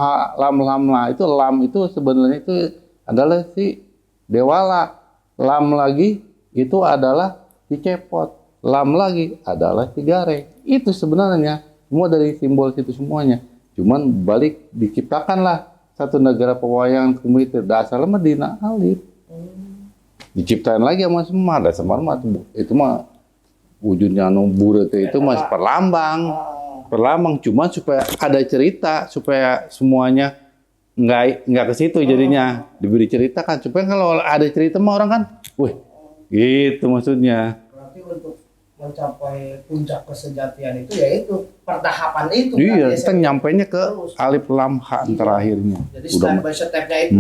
S2: itu lam itu sebenarnya itu adalah si dewala. Lam lagi itu adalah si cepot. Lam lagi adalah si gareng. Itu sebenarnya semua dari simbol itu semuanya. Cuman balik diciptakanlah satu negara pewayangan komite dasarnya Madinah alif. Diciptain lagi sama Semar, Semar mah itu mah wujudnya buret itu masih perlambang cuma supaya ada cerita supaya semuanya nggak ke situ jadinya diberi cerita kan supaya kalau ada cerita mah orang kan, wih gitu maksudnya.
S1: Berarti untuk mencapai puncak kesejatian itu yaitu pertahapan itu.
S2: Iya, kita nyampainya ke alif lam ha terakhirnya.
S1: Jadi step by step-nya itu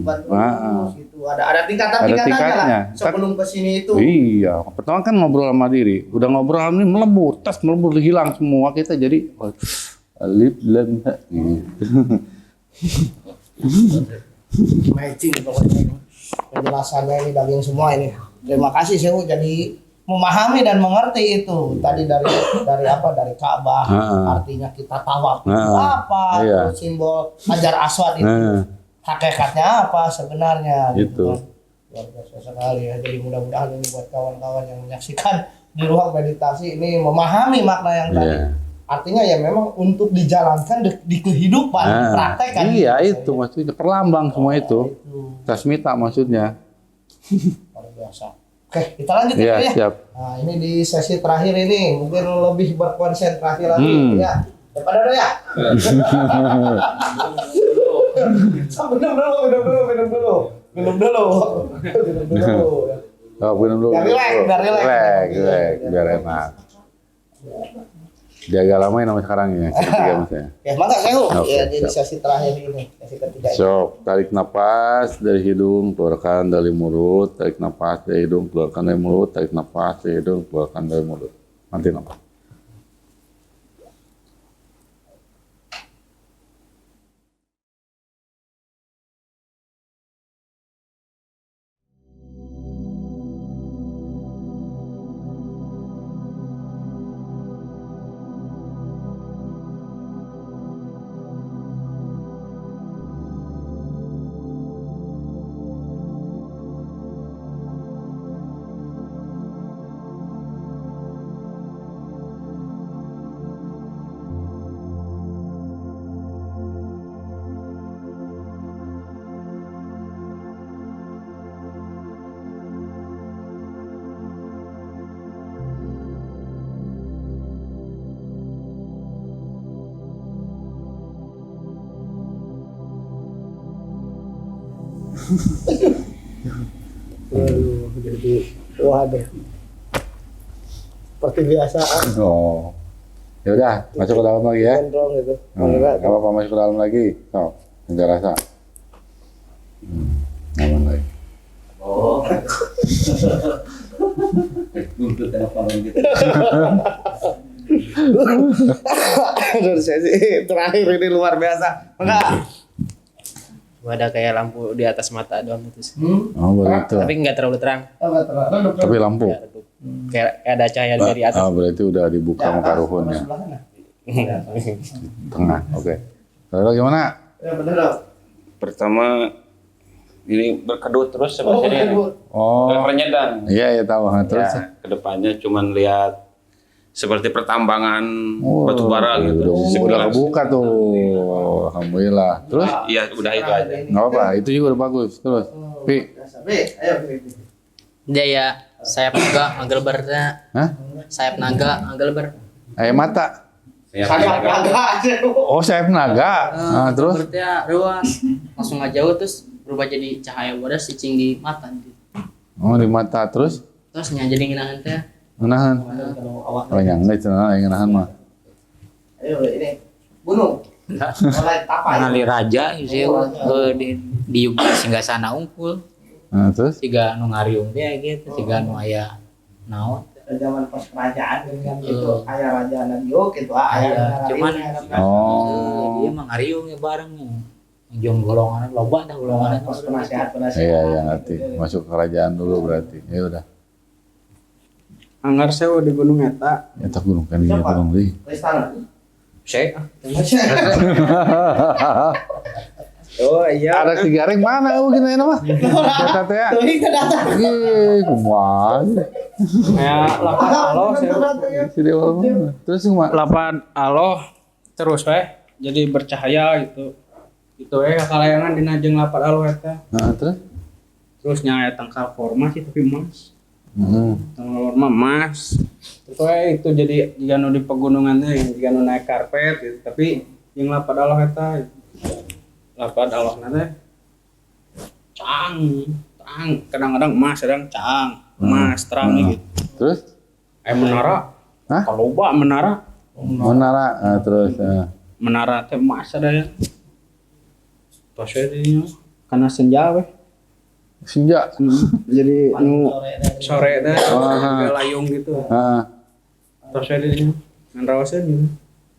S1: terus gitu. Ada tingkatan-tingkatannya lah sebelum ke sini itu.
S2: Iya, pertama kan ngobrol sama diri. Udah ngobrol sama ini melebur hilang semua kita jadi alif lam ha gitu.
S1: Matching pokoknya. Penjelasannya ini daging semua ini. Terima kasih Sewu jadi memahami dan mengerti itu tadi dari Ka'bah artinya kita tawaf itu apa terus simbol Hajar Aswad itu hakikatnya apa sebenarnya gitu kan. Luar biasa sekali ya. Jadi mudah-mudahan ini buat kawan-kawan yang menyaksikan di ruang meditasi ini memahami makna yang tadi artinya ya memang untuk dijalankan di kehidupan praktek kan
S2: iya itu maksudnya perlambang semua itu tasmita maksudnya.
S1: Luar biasa. Oke, kita lanjut ya.
S2: Siap.
S1: Nah, ini di sesi terakhir ini mungkin lebih berkonsentrasi lagi ya. Daripada dulu ya. Minum dulu.
S2: Minum dulu.
S1: Biar relax.
S2: Biar enak. Jaga lama ya nama sekarang ya, ketiga mas ya.
S1: Ya mangga Sehu.
S2: Oke,
S1: Ya di
S2: siap.
S1: sesi terakhir ini, sesi ketiga.
S2: Sok, tarik napas dari hidung, keluarkan dari mulut, tarik napas dari hidung, keluarkan dari mulut, tarik napas dari hidung, keluarkan dari mulut. Nanti napas.
S1: Jadi waduh. Seperti biasa.
S2: Oh, ya udah, masuk ke dalam lagi ya.
S1: Gondrong gitu.
S2: Gak apa-apa masuk ke dalam lagi. Sok, nggak rasa. Aman lagi.
S6: Oh. Nuntut telepon gitu.
S1: Aduh, sesi terakhir ini luar biasa. Enggak.
S13: Ada kayak lampu di atas mata doang itu.
S2: Oh begitu.
S13: Tapi nggak terlalu terang.
S2: Tapi lampu.
S13: Kayak ada cahaya dari atas.
S2: Ah, berarti udah dibuka muka ruhunnya. Tengah, oke. Lalu gimana?
S1: Ya benar dong.
S4: Pertama ini berkedut terus seperti ini.
S2: Oh.
S4: Renyedang.
S2: Iya, tahu. Terus
S4: Ya, kedepannya cuman lihat seperti pertambangan batu bara gitu.
S2: Udah kebuka tuh. Alhamdulillah. Terus?
S4: Iya, udah itu aja.
S2: Nggak apa, itu juga udah bagus. Terus, Pi.
S1: Ayo.
S13: Dia ya sayap naga anggel bernya.
S2: Hah?
S13: Sayap naga anggel ber.
S2: Ayam mata.
S1: Sayap naga.
S2: Oh, sayap naga. Nah, terus?
S13: Berarti ruas langsung nggak jauh terus berubah jadi cahaya wadah cicing di mata.
S2: Oh, di mata terus?
S13: Terus jadi nginahan teh.
S2: Menahan. Oh, yang enggak cenah yang nahan mah.
S1: Ayo ini. Gunung. Mulai tapai.
S3: Nali raja sih di yuga singgasana unggul.
S2: Nah, terus?
S3: Siga nu ngariung teh gitu, siga nu aya naon.
S1: Zaman pos kerajaan dengan itu ayah raja Nadio gitu ayah.
S3: Cuman dia mah ngariung ya bareng. Jong golongan loba dah golongan
S1: pos penasehat.
S2: Iya, ngerti. Masuk kerajaan dulu berarti. Ya udah.
S5: Anggar sewa di Gunung Eta.
S2: Eta gunung kan dia gunung deui.
S5: Saya. Oh iya.
S2: Ada sigareng mana gini mah? Eta teh ya. Ih, kumaha.
S5: Kayak lapan aloh
S2: Si Dewa mana? Terus kumaha?
S5: Lapan aloh terus jadi bercahaya gitu. Itu kalayangan dina jeung lapan aloh eta.
S2: Nah, terus?
S5: Terus nya tangkal formasi tapi emas. Tangkal forma emas. Terus itu jadi jika nu di pegunungan teh jika nu naik karpet gitu. Tapi jeung lapan aloh eta lapan aloh teh cang, kadang-kadang emas, kadang cang, emas terang gitu.
S2: Terus?
S5: Menara.
S2: Hah?
S5: Kaloba menara.
S2: Menara, terus.
S5: Menara teh emas ada ya. Pas dinya karena senja weh.
S2: Senja.
S5: Jadi nu sore teh layung gitu.
S2: Heeh.
S5: Pas dinya ngan rawaseun gitu.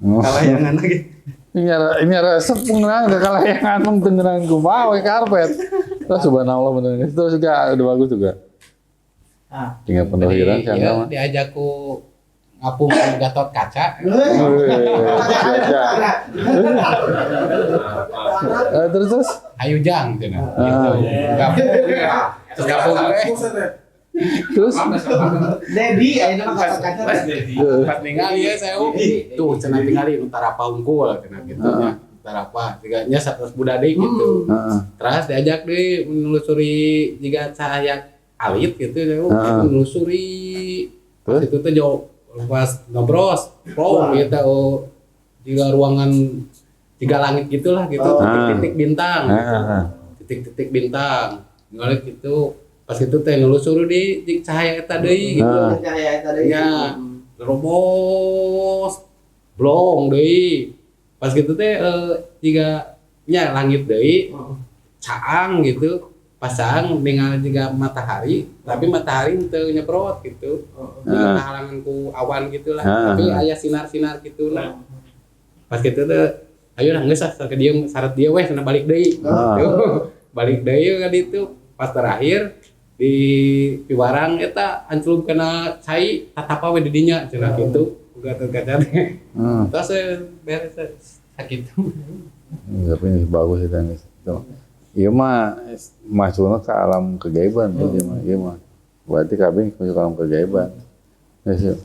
S2: Oh.
S5: Kalayangan lagi.
S2: Ini ada sepung nang kalayangan mung tengeran kumaha we karpet. Terus subhanallah bener. Terus juga udah bagus juga. Tinggal pendohiran siapa mah.
S6: Diajak ku ngapung Gatot Kaca.
S2: Terus
S6: Ayo jang cenah. Gitu. Gabung
S2: Terus
S1: Dedi ayeuna mah kaca.
S6: pas ningali ya saya tuh cenah tingali utara paungkul cenah gitu nya. Utara apa? Tiganya 100 budade gitu. Terus diajak deui menelusuri jiga cahaya alit gitu menelusuri. Pas itu teh jauh pas ngobros, gitu tiga ruangan tiga langit gitulah gitu titik-titik bintang. Titik-titik bintang. Ngalik gitu Pas itu teh nelusur di cahaya eta deui gitu.
S1: Cahaya eta deui.
S6: Ya, robos blong deui. Pas gitu teh tiga nya langit deui. Caang gitu. Pas caang dengan juga matahari, tapi matahari teu nyeprot gitu. Dengan halangan ku awan gitu lah. Tapi aya sinar-sinar gitu lah. Pas gitu teh ayo lah geus ke dieu syarat dia weh sana balik deui. Balik deui ka ditu. Pas terakhir di piwarang eta anclub kana cai tatapa we di dinya cenah kitu. Gatot-gatot. Terus beres sakitu.
S2: Tapi ini bagus itu guys. Iya mah masuknya ke alam kegaiban tuh mah. Iya mah. Berarti kami masuk ke alam kegaiban. Yes,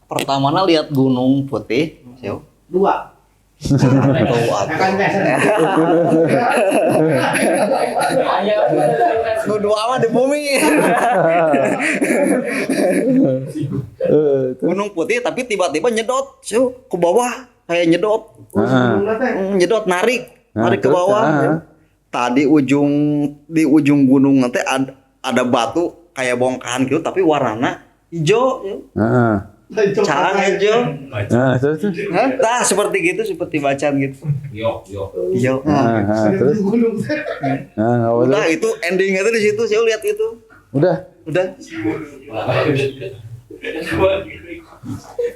S12: Pertamanya lihat Gunung Putih, Seu.
S1: 2.
S12: Dua mah di bumi. Gunung Putih tapi tiba-tiba nyedot, Seu, ke bawah kayak nyedot. Nyedot narik ke bawah. Tadi di ujung gunung nanti ada batu kayak bongkahan gitu tapi warnanya hijau. Caang hijau. Nah, seperti gitu, seperti bacaan gitu. Hijau.
S2: Terus
S12: Udah itu endingnya tuh di situ, saya lihat itu.
S2: Udah.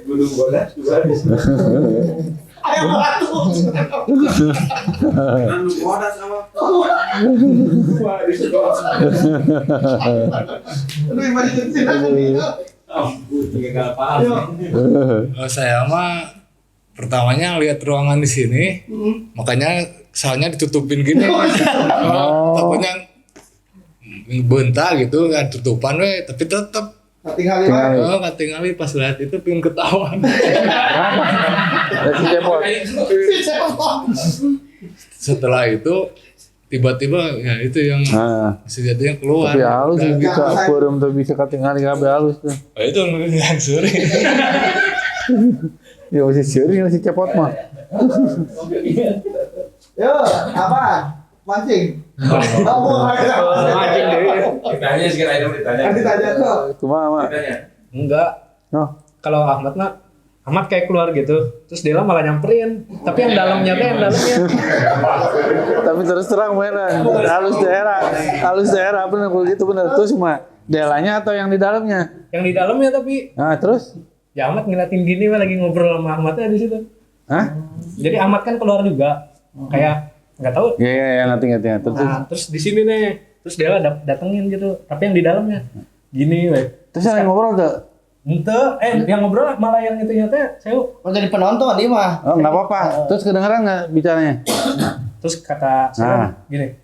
S7: Gunung Bodas juga bisa.
S1: Ayo batu.
S7: Gunung Bodas sama. Saya mah pertamanya lihat ruangan di sini, makanya soalnya ditutupin gini. Takutnya bentar gitu kan tutupan we, tapi tetap katingali pas lihat itu pingin ketawa. Setelah itu tiba-tiba ya itu yang sejatinya keluar.
S2: Tapi halus gitu, akurum tuh bisa katingali kabeh halus tuh.
S7: Itu yang suri.
S2: Ya masih suri masih cepot mah.
S1: Yo, apa? Mancing.
S7: Mancing deh. Ditanya sih ditanya
S1: tuh.
S2: Kumaha mah?
S8: Enggak. Kalau Ahmad mah Ahmad kayak keluar gitu, terus Dela malah nyamperin. Tapi yang dalamnya.
S2: Tapi terus terang beneran, halus daerah bener begitu bener. Terus cuma Delanya atau yang di dalamnya?
S8: Yang di dalamnya tapi.
S2: Nah terus?
S8: Ya Ahmad ngeliatin gini lagi ngobrol sama Ahmadnya di situ.
S2: Hah?
S8: Jadi Ahmad kan keluar juga, kayak nggak tahu.
S2: Iya ngerti.
S8: Terus di sini nih, terus Dela datengin gitu, tapi yang di dalamnya gini weh.
S2: Terus yang ngobrol tuh?
S8: Ente, yang ngobrol malah yang itu nyata saya
S1: jadi penonton dia mah.
S2: Oh nggak apa-apa. Terus kedengeran nggak bicaranya?
S8: Terus kata saya gini,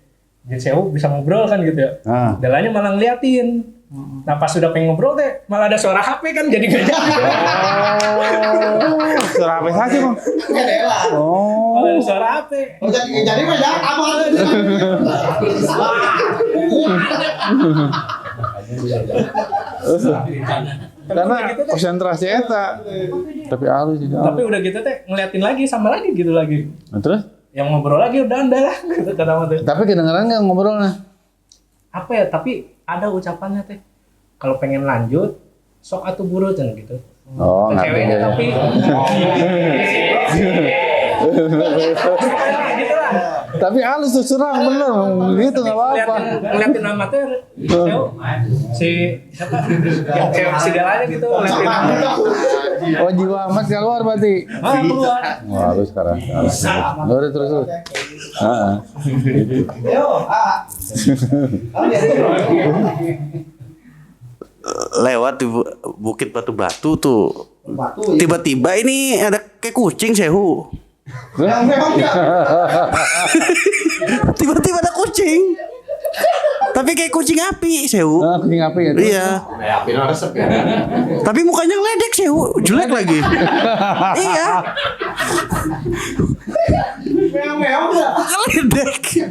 S8: jadi saya bisa ngobrol kan gitu ya. Delanya malah ngeliatin. Nah pas sudah pengen ngobrol teh malah ada suara HP kan jadi nggak jadi.
S2: Suara HP saja bang.
S8: Malah ada suara HP.
S1: Jadi mah ya aman.
S2: Karena konsentrasi eta. Tapi halus juga.
S8: Tapi udah gitu teh ngeliatin lagi sama lagi gitu lagi.
S2: Nah, terus?
S8: Yang ngobrol lagi udah anda lah gitu kata Ahmad.
S2: Tapi kedengeran nggak ngobrolnya?
S8: Apa ya? Tapi ada ucapannya teh. Kalau pengen lanjut, sok atuh buru cenah gitu.
S2: Oh, ngerti.
S8: Ceweknya tapi.
S2: Tapi halus tuh serang bener, gitu nggak apa-apa.
S8: Ngeliatin amatnya, si Delanya gitu ngeliatin.
S2: Oh jiwa amat keluar berarti.
S8: Keluar.
S2: Wah halus sekarang. Terus.
S9: Lewat di Bukit Batu-Batu tuh. Tiba-tiba ini ada kayak kucing Sehu. Tiba-tiba ada kucing. Tapi kayak kucing api, Sehu.
S2: Kucing api ya?
S9: Iya.
S6: Api resep ya.
S9: Tapi mukanya ngeledek, Sehu. Jelek lagi. Iya. Ngeledek.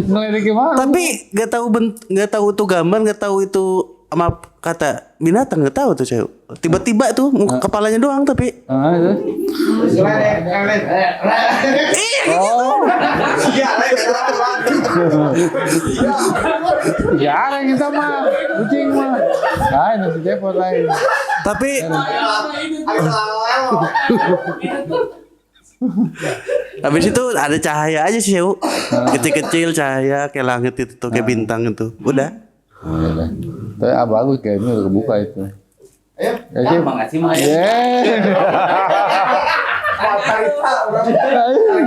S2: Ngeledek gimana?
S9: Tapi nggak tahu itu gambar, nggak tahu itu sama kata binatang nggak tahu tuh saya. Tiba-tiba tuh kepalanya doang tapi.
S2: Ya ada kita mah kucing mah. Ah nanti cepot lain.
S9: Tapi habis itu ada cahaya aja sih Sewu. Kecil-kecil cahaya kayak langit itu tuh kayak bintang itu. Udah.
S2: Tapi bagus kayak ini udah kebuka itu.
S1: Ayo.
S2: Ya,
S3: makasih Mas.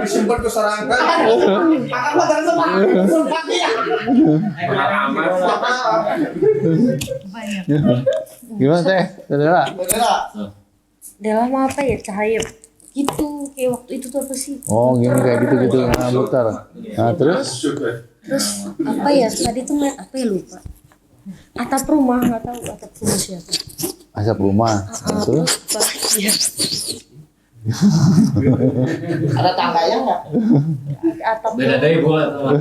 S1: Simpen ke serangga. Makan makan semua.
S2: Gimana teh? Dela.
S10: Dela mah apa ya cahaya gitu kayak waktu itu tuh apa sih?
S2: Oh gini kayak gitu muter. Nah terus
S10: Apa ya tadi tuh ngeliat apa ya lupa. Atap rumah nggak tahu atap rumah siapa.
S2: asap rumah. Terus
S10: Iya.
S1: Ada tangganya nggak?
S10: Atap.
S3: Beda dari gua tuh.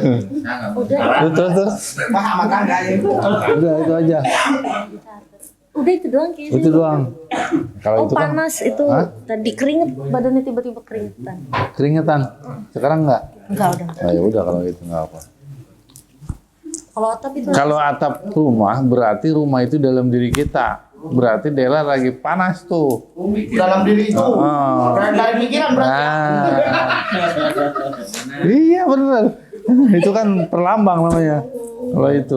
S2: terus.
S1: Mah sama tangganya itu.
S2: Udah itu aja.
S10: Udah itu doang kayaknya.
S2: Itu doang. Kalau
S10: Oh
S2: itu kan
S10: panas itu tadi keringet badannya tiba-tiba keringetan.
S2: keringetan. Sekarang enggak?
S10: Enggak udah.
S2: Oh, ya udah kalau itu enggak apa.
S10: Kalau atap itu.
S2: Kalau atap rumah berarti rumah itu dalam diri kita. Berarti Dela lagi panas tuh.
S1: Dalam diri itu.
S2: Oh.
S1: Dari pikiran berarti.
S2: Iya benar. Itu kan perlambang namanya. Kalau itu.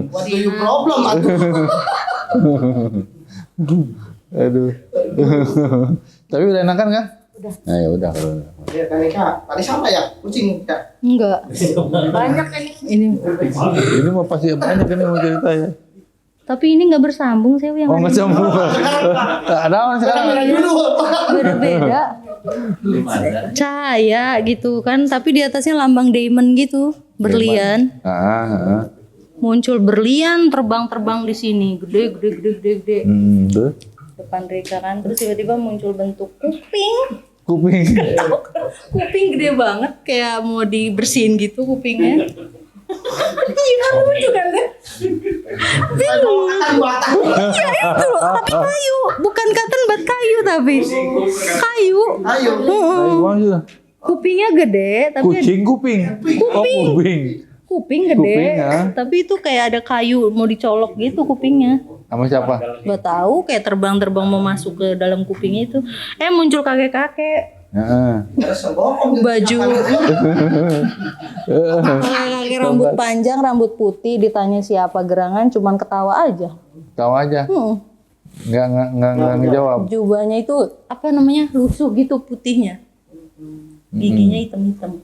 S1: What do you problem
S2: Aduh. Tapi udah enakan kan? Udah. Nah, ya udah kalau.
S1: Ya tadi Kak, tadi sama ya kucing Kak.
S10: Enggak. Banyak ini.
S2: Ini mau pasti banyak ini mau cerita ya.
S10: Tapi ini nggak bersambung sih yang.
S2: Oh nggak sambung. Ada orang sekarang.
S10: Beda-beda. Cahaya gitu kan, tapi di atasnya lambang diamond gitu, berlian. Muncul berlian terbang-terbang di sini, gede. Depan Rika kan, terus tiba-tiba muncul bentuk kuping. Kuping gede banget, kayak mau dibersihin gitu kupingnya. Iya lucu kan deh. Bingung. Iya itu, tapi kayu, bukan cotton bud kayu tapi kayu. Kupingnya gede, tapi
S2: kuping.
S10: Kuping gede, tapi itu kayak ada kayu mau dicolok gitu kupingnya.
S2: Sama siapa?
S10: Gak tahu, kayak terbang-terbang mau masuk ke dalam kupingnya itu. Muncul kakek-kakek. Baju kakek rambut panjang, rambut putih, ditanya siapa gerangan, cuman ketawa aja.
S2: Nggak ngejawab.
S10: Jubahnya itu apa namanya, lusuh gitu putihnya, giginya hitam-hitam.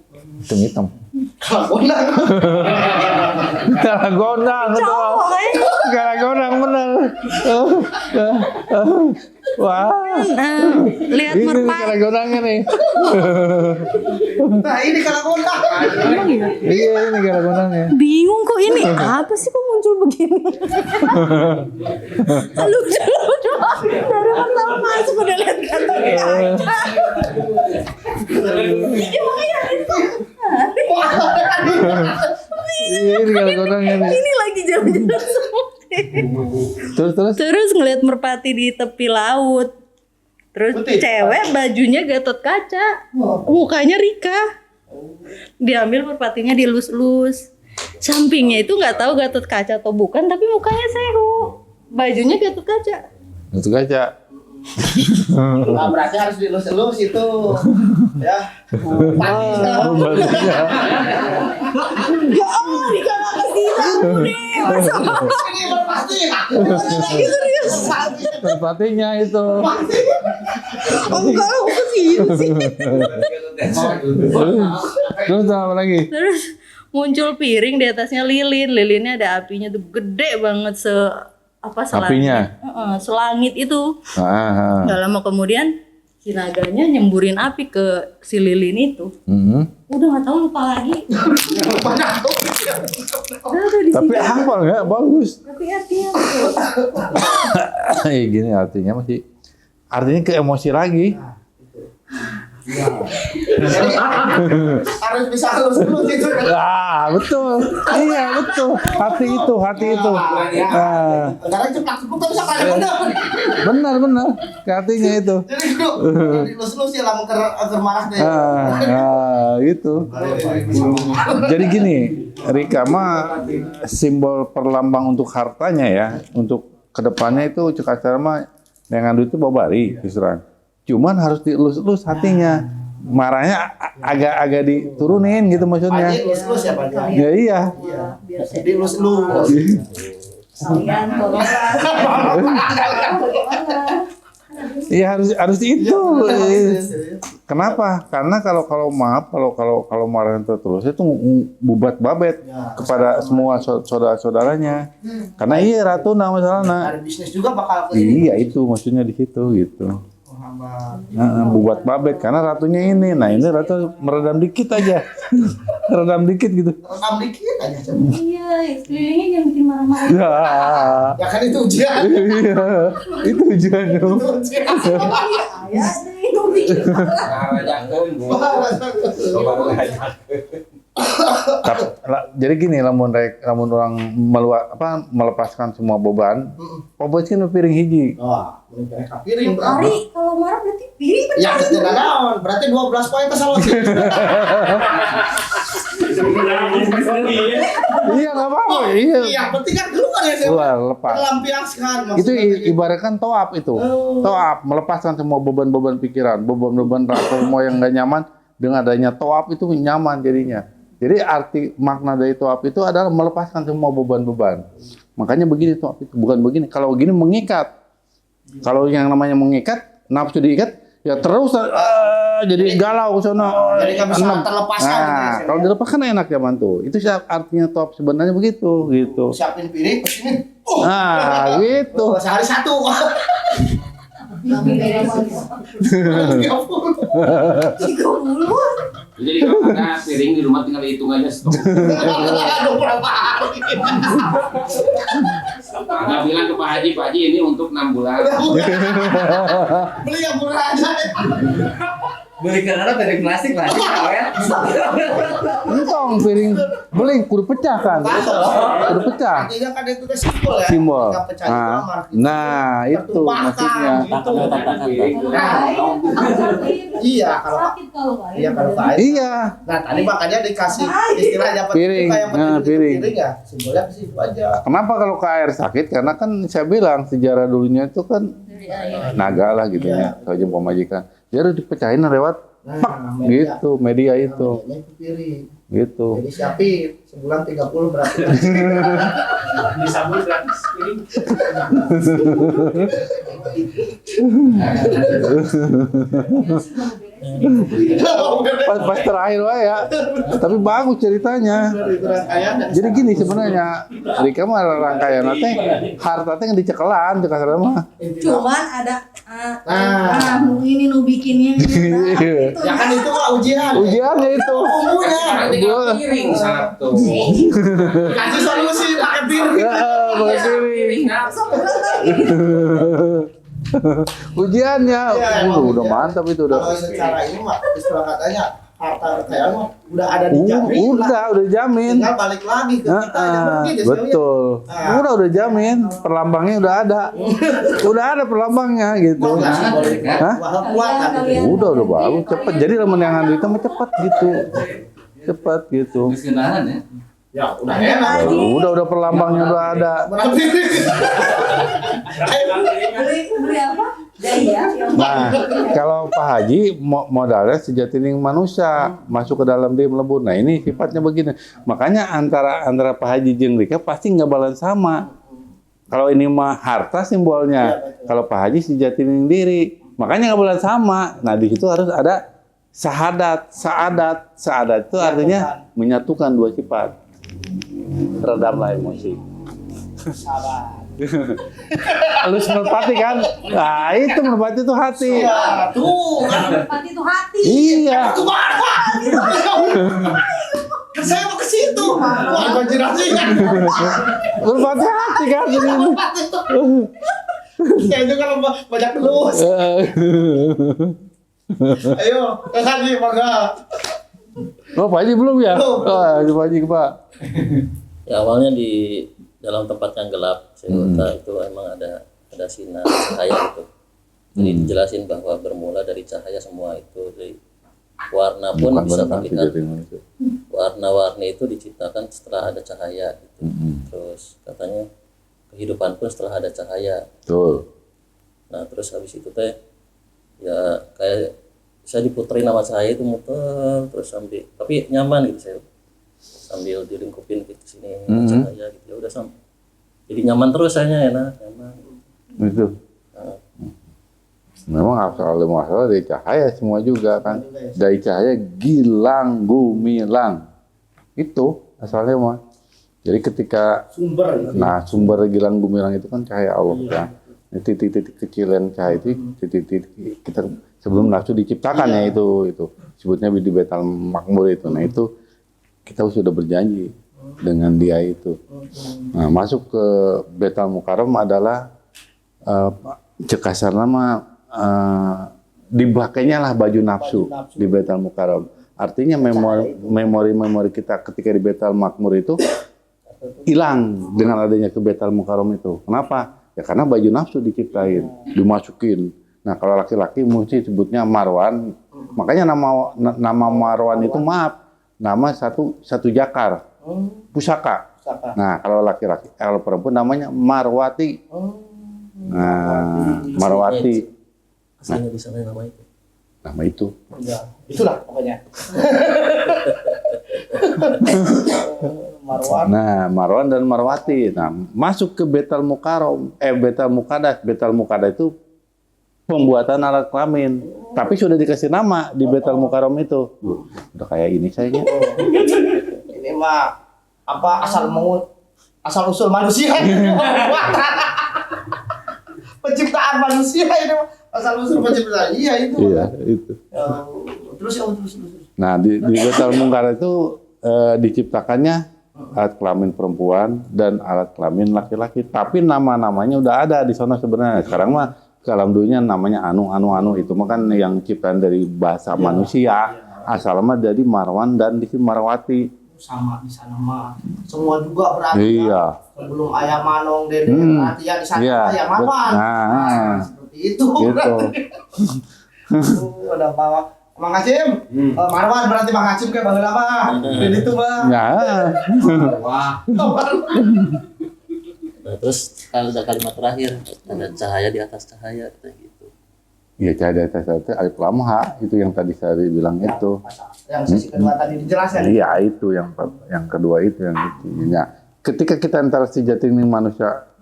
S2: Kalagonang bener. Wah.
S10: Lihat merpati.
S2: Kalagonangnya nih.
S1: Nah ini kalagonang.
S2: Iya ini kalagonangnya.
S10: Bingung kok ini apa sih kok muncul begini? Lucu. Dari pertama masuk udah lihat kantongnya.
S2: Ini kalagonangnya nih.
S10: Ini lagi jalan-jalan semua. Terus ngeliat merpati di tepi laut. Terus cewek bajunya Gatot Kaca, mukanya Rika. Diambil merpatinya dilus-lus. Sampingnya itu nggak tahu Gatot Kaca atau bukan, tapi mukanya Sehu. Bajunya Gatot Kaca.
S1: Nah, berarti harus dilus-lus itu. Ya. Ya Allah, Rika nggak kasih tahu deh. Ini merpati.
S2: Merpatinya itu.
S1: Enggak, aku kesini sih.
S2: Terus apa lagi?
S10: Terus muncul piring, di atasnya lilin. Lilinnya ada apinya tuh gede banget selangit. Selangit itu. Gak lama kemudian si naganya nyemburin api ke si lilin itu. Udah nggak tahu, lupa lagi.
S2: Tapi hafal nggak? Bagus.
S10: Tapi artinya
S2: Gini artinya masih. Artinya ke emosi lagi.
S1: Harus bisa halus itu.
S2: Betul. Iya, betul. Hati itu.
S1: Sekarang ceplak tapi sekali benar.
S2: Benar. Hatinya itu.
S1: Jadi itu dilus-lus ya lamun keur marah teh.
S2: Gitu. Jadi gini, Rika mah simbol perlambang untuk hartanya ya, untuk kedepannya itu cek acara mah dengan duit itu babari pisaran. Cuman harus dilus-lus hatinya. Marahnya agak diturunin gitu maksudnya.
S1: Dilus-lus ya Pak.
S2: Ya iya.
S1: Dilus-lus.
S10: Kalian tolonglah.
S2: Iya harus itu. Kenapa? Karena kalau marah terus itu bubat babet kepada semua saudara-saudaranya. Karena iya ratu masalahnya.
S1: Ada bisnis juga bakal
S2: Iya itu maksudnya di situ gitu. Bubat babet karena ratunya ini. Nah ini ratu meredam dikit aja. Meredam dikit gitu.
S1: Rekam dikit aja.
S10: Iya, istrinya yang bikin marah-marah.
S1: Ya kan itu ujian.
S2: Iya, itu ujiannya.
S10: Itu bikin
S2: Jadi gini, lamun orang melepaskan semua beban, poboskeun piring hiji.
S1: Piring.
S10: Ari kalau marah berarti piring benar.
S1: Ya tidak naon, berarti 12 poin kesaloti.
S2: Iya nggak apa-apa. Iya.
S1: Yang penting kan keluar ya
S2: Keluar, lepas.
S1: Melampiaskan.
S2: Itu ibaratkan toab itu. Toab melepaskan semua beban-beban pikiran, beban-beban rasa semua yang nggak nyaman. Dengan adanya toab itu nyaman jadinya. Jadi arti makna dari toab itu adalah melepaskan semua beban-beban. Makanya begini toab itu, bukan begini. Kalau begini mengikat. Kalau yang namanya mengikat, nafsu diikat, ya terus jadi galau sono.
S1: Jadi nggak bisa terlepaskan.
S2: Nah, kalau dilepaskan enak zaman tuh. Itu artinya toab sebenarnya begitu, gitu.
S1: Siapin piring, terus ini.
S2: Nah, gitu.
S1: Sehari satu.
S4: Jadi kalau ada piring di rumah tinggal hitung aja stok. Nggak bilang ke Pak Haji ini untuk 6 bulan.
S1: Beli yang murah aja.
S13: Beli karena piring plastik ya.
S2: Entong piring beling kudu pecah kan. Kudu pecah.
S1: Artinya kan itu kan simbol ya.
S2: Simbol.
S1: Ketika pecah itu marah kita.
S2: Nah, itu maksudnya.
S1: Iya kalau
S10: sakit kalau kayak.
S1: Iya kalau kain.
S2: Iya.
S1: Nah tadi makanya dikasih istilahnya
S2: Piring.
S1: piring.
S2: Piring.
S1: Ya simbolnya ke situ aja.
S2: Kenapa kalau ke air sakit? Karena kan saya bilang sejarah dulunya itu kan naga lah gitu ya. Kalau pemajikan. Dia harus dipecahin lewat
S1: media.
S2: gitu, media itu.
S1: Medianya itu piring.
S2: Gitu.
S1: Jadi siapin sebulan 30 berarti.
S5: Disambut gratis piring.
S2: Pas terakhir wae ya. Tapi bagus ceritanya. Jadi gini sebenarnya Rika mah rangkaian teh harta teh dicekelan cek kasar mah.
S10: Cuman ada ini nu bikinnya.
S1: Ya kan itu mah ujian.
S2: Ujiannya itu.
S4: Tinggal piring satu.
S1: Kasih solusi pakai piring.
S2: Pakai piring. Ujiannya, udah mantap itu udah.
S1: Kalau secara ini mah istilah katanya harta kekayaan mah udah ada dijamin.
S2: Udah jamin.
S1: Tinggal balik lagi ke kita yang begitu.
S2: Betul. Udah jamin. Perlambangnya udah ada. Udah ada perlambangnya gitu. Hah? Udah bagus. Cepet. Jadi temen yang handle itu mah cepet gitu. Cepet gitu.
S13: Kesenangan ya.
S1: Ya udah enak.
S2: Udah perlambangnya udah ada.
S10: Beli apa? Daya.
S2: Nah, kalau Pak Haji modalnya sejatining manusia masuk ke dalam dia melebur. Nah ini sifatnya begini. Makanya antara Pak Haji jeung Rika pasti nggak balance sama. Kalau ini mah harta simbolnya. Kalau Pak Haji sejatining diri. Makanya nggak balance sama. Nah di situ harus ada saadat itu artinya menyatukan dua sifat. Redamlah emosi. Halus merpati kan? Nah itu merpati itu hati.
S1: Tuh,
S10: Merpati itu hati.
S2: Iya.
S1: Saya mau ke situ. Wah, imajinasi kan.
S2: Merpati hati kan ini.
S1: Saya itu kalau banyak lulus. Ayo, Kak Haji, mangga.
S2: Oh, Pak Haji belum ya?
S1: Belum.
S2: Pak Haji, Pak.
S11: Ya awalnya di dalam tempat yang gelap, itu emang ada sinar cahaya itu. Jadi dijelasin bahwa bermula dari cahaya semua itu, dari warna pun bisa terlihat. Warna-warni itu diciptakan setelah ada cahaya gitu. Terus katanya kehidupan pun setelah ada cahaya.
S2: Betul.
S11: Nah terus habis itu teh ya kayak saya diputerin sama cahaya itu muter terus sambil tapi nyaman gitu saya sambil dilingkupin gitu sini cahaya gitu ya udah sampai jadi nyaman terus saya enak nyaman.
S2: Itu. Memang masalah dari cahaya semua juga kan. Dari cahaya gilang gumilang. Itu asalnya mah. Jadi ketika sumber gilang gumilang itu kan cahaya Allah kan. Titik-titik kecilan cahaya itu titik-titik kita sebelum nafsu diciptakannya itu sebutnya di Baitul Makmur itu. Nah itu kita sudah berjanji dengan dia itu. Nah masuk ke Baitul Mukarram adalah cekasar nama dibakainya lah baju nafsu di Baitul Mukarram. Artinya memori kita ketika di Baitul Makmur itu hilang dengan adanya ke Baitul Mukarram itu. Kenapa? Ya karena baju nafsu diciptain, dimasukin. Nah kalau laki-laki mesti sebutnya Marwan. Makanya nama Marwan itu nama satu jakar, pusaka. Nah kalau laki-laki, kalau perempuan namanya Marwati. Nah Marwati.
S11: Aslinya di sana nama itu.
S2: Nama itu.
S1: Ya, itulah pokoknya. Marwan.
S2: Nah, Marwan dan Marwati. Nah, masuk ke Baitul Mukarram, Baitul Muqaddas. Baitul Muqaddas itu pembuatan alat kelamin. Tapi sudah dikasih nama di Baitul Mukarram itu. Udah kayak ini sayangnya.
S1: Ini mah apa asal usul manusia ini. Penciptaan manusia ini mah. Asal usul penciptaan. Iya itu.
S2: Iya, itu.
S1: Terus.
S2: Nah, di Baitul Muqaddas itu diciptakannya alat kelamin perempuan dan alat kelamin laki-laki. Tapi nama-namanya udah ada di sana sebenarnya. Sekarang mah dalam dunia namanya anu itu mah kan yang ciptaan dari bahasa manusia. Asal mah dari Marwan dan di Marwati.
S1: Sama di sana mah semua juga berarti.
S2: Iya.
S1: Sebelum ayam manong dede berarti ya di sana ayam Marwan. Nah, seperti itu.
S2: Gitu.
S1: Udah bawa Mang Hashim, Marwan berarti Mang Hashim kayak bageula mah. Jadi itu mah.
S2: Ya.
S11: Wah. Nah, terus kalau ada kalimat terakhir ada cahaya di atas cahaya kayak gitu.
S2: Iya cahaya di atas cahaya alif lam ha itu yang tadi saya bilang itu.
S1: Yang sesi kedua tadi dijelaskan.
S2: Iya itu yang kedua itu yang itu. Ya. Ketika kita interaksi jati dengan manusia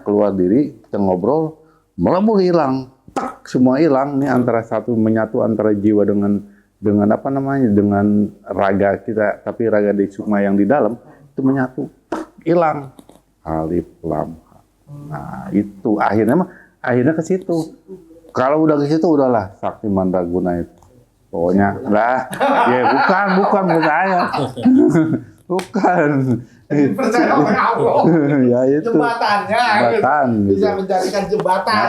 S2: keluar diri kita ngobrol melebur hilang. Tak semua hilang nih antara menyatu antara jiwa dengan dengan raga kita tapi raga di sukma yang di dalam itu menyatu hilang alif lam ha. Nah itu akhirnya ke situ. Kalau udah ke situ udahlah sakti mandraguna itu pokoknya lah ya bukan saya bukan
S1: percaya sama Allah.
S2: Ya itu.
S1: Jembatan. Bisa menjadikan jembatan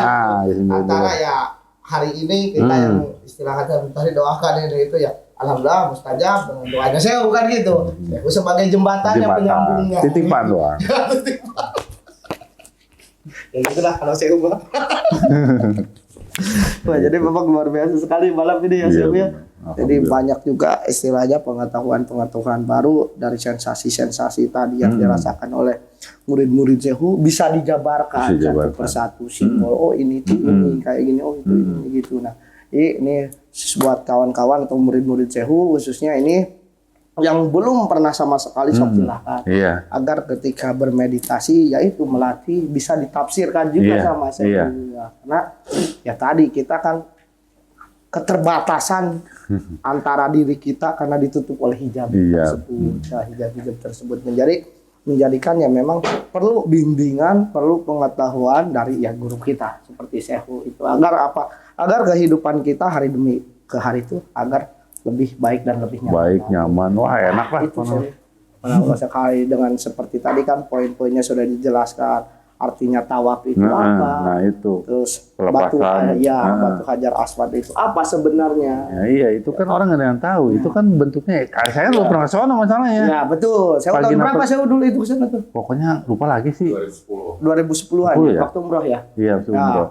S1: antara ya hari ini kita yang istilahnya tadi doakan ini itu ya alhamdulillah mustajab dengan doanya saya bukan gitu. Aku sebagai jembatannya penyambungnya.
S2: Titipan doang.
S1: Ya gitulah kalau saya ubah. Wah, jadi Bapak luar biasa sekali malam ini ya Sehu ya. Jadi banyak juga istilahnya pengetahuan baru dari sensasi-sensasi tadi yang dirasakan oleh murid-murid Sehu bisa dijabarkan satu persatu simbol. Oh ini tuh ini kayak gini, oh itu ini gitu. Nah, ini buat kawan-kawan atau murid-murid Sehu khususnya ini yang belum pernah sama sekali sok silahkan agar ketika bermeditasi yaitu melatih bisa ditafsirkan juga sama saya karena ya tadi kita kan keterbatasan antara diri kita karena ditutup oleh hijab tersebut hijab tersebut menjadikannya memang perlu bimbingan perlu pengetahuan dari guru kita seperti Sehu itu agar kehidupan kita hari demi ke hari itu agar lebih baik dan lebih
S2: nyaman. Wah enak lah.
S1: Itu sekali dengan seperti tadi kan poin-poinnya sudah dijelaskan. artinya tawaf itu apa.
S2: Nah itu.
S1: Terus
S2: Pelepasan.
S1: batu hajar aswad itu apa sebenarnya?
S2: Ya, iya, itu kan orang nggak ada yang tahu. Itu kan bentuknya. Saya belum pernah ke sana masalahnya.
S1: Ya betul. Saya tahun berapa saya dulu itu ke sana tuh?
S2: Pokoknya lupa lagi sih.
S1: 2010-an
S2: ya?
S1: waktu umroh ya.
S2: Iya, waktu umroh.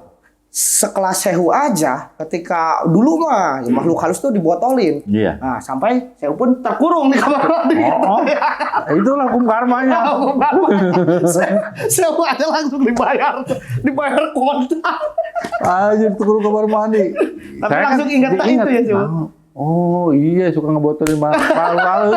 S1: Sekelas Sehu aja ketika dulu mah ya makhluk halus tuh dibotolin.
S2: Iya.
S1: Nah, sampai Sehu pun terkurung di kamar mandi.
S2: Itulah hukum karmanya.
S1: Sehu aja langsung dibayar kontak.
S2: Aja terkurung kamar mandi.
S1: Tapi langsung ingat itu ya, Sehu.
S2: Oh iya, suka ngebotolin palu-palu.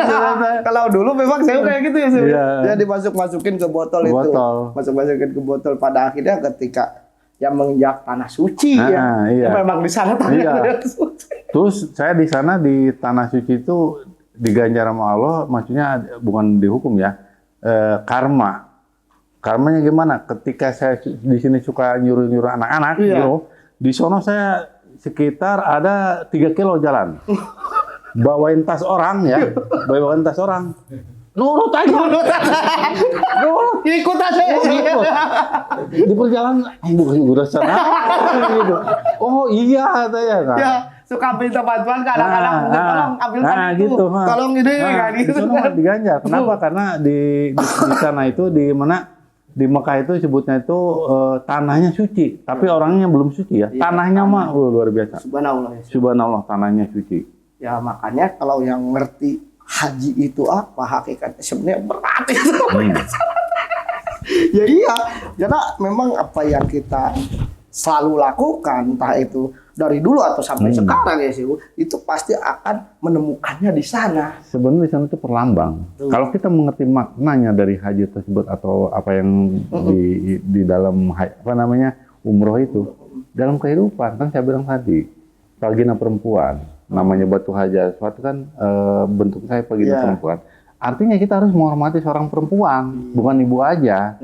S1: Kalau dulu memang saya kayak gitu ya, Sehu.
S2: Iya.
S1: Dia dimasukin ke botol itu. Masukin ke botol pada akhirnya ketika yang menginjak tanah suci ya.
S2: Iya.
S1: Memang di sana tanah suci.
S2: Terus saya di sana di tanah suci itu diganjar sama Allah, maksudnya bukan dihukum ya. Karma. Karmanya gimana? Ketika saya di sini suka nyuruh-nyuruh anak-anak gitu, di sono saya sekitar ada 3 kilo jalan. Bawain tas orang ya, bawain tas orang. Nurut aja.
S1: Ikut aja.
S2: Di perjalanan, bukan urusan gitu. Oh iya katanya kan.
S1: Ya, suka minta bantuan kadang-kadang tolong ambilkan itu.
S2: Gitu,
S1: tolong ini kan gitu.
S2: Di sana diganjar. Kenapa? Karena di sana itu di mana di Mekah itu sebutnya itu tanahnya suci, tapi orangnya belum suci ya. Tanahnya mah luar biasa.
S1: Subhanallah.
S2: Subhanallah, tanahnya suci.
S1: Ya makanya kalau yang ngerti haji itu apa hakikatnya sebenarnya berat itu. Ya iya, karena memang apa yang kita selalu lakukan entah itu dari dulu atau sampai sekarang ya sih, itu pasti akan menemukannya di sana.
S2: Sebenarnya di sana itu perlambang. Kalau kita mengerti maknanya dari haji tersebut atau apa yang di dalam apa namanya umroh itu, dalam kehidupan kan saya bilang tadi, vagina perempuan, namanya batu hajar aswad kan bentuk saya vagina perempuan. Artinya kita harus menghormati seorang perempuan, bukan ibu aja.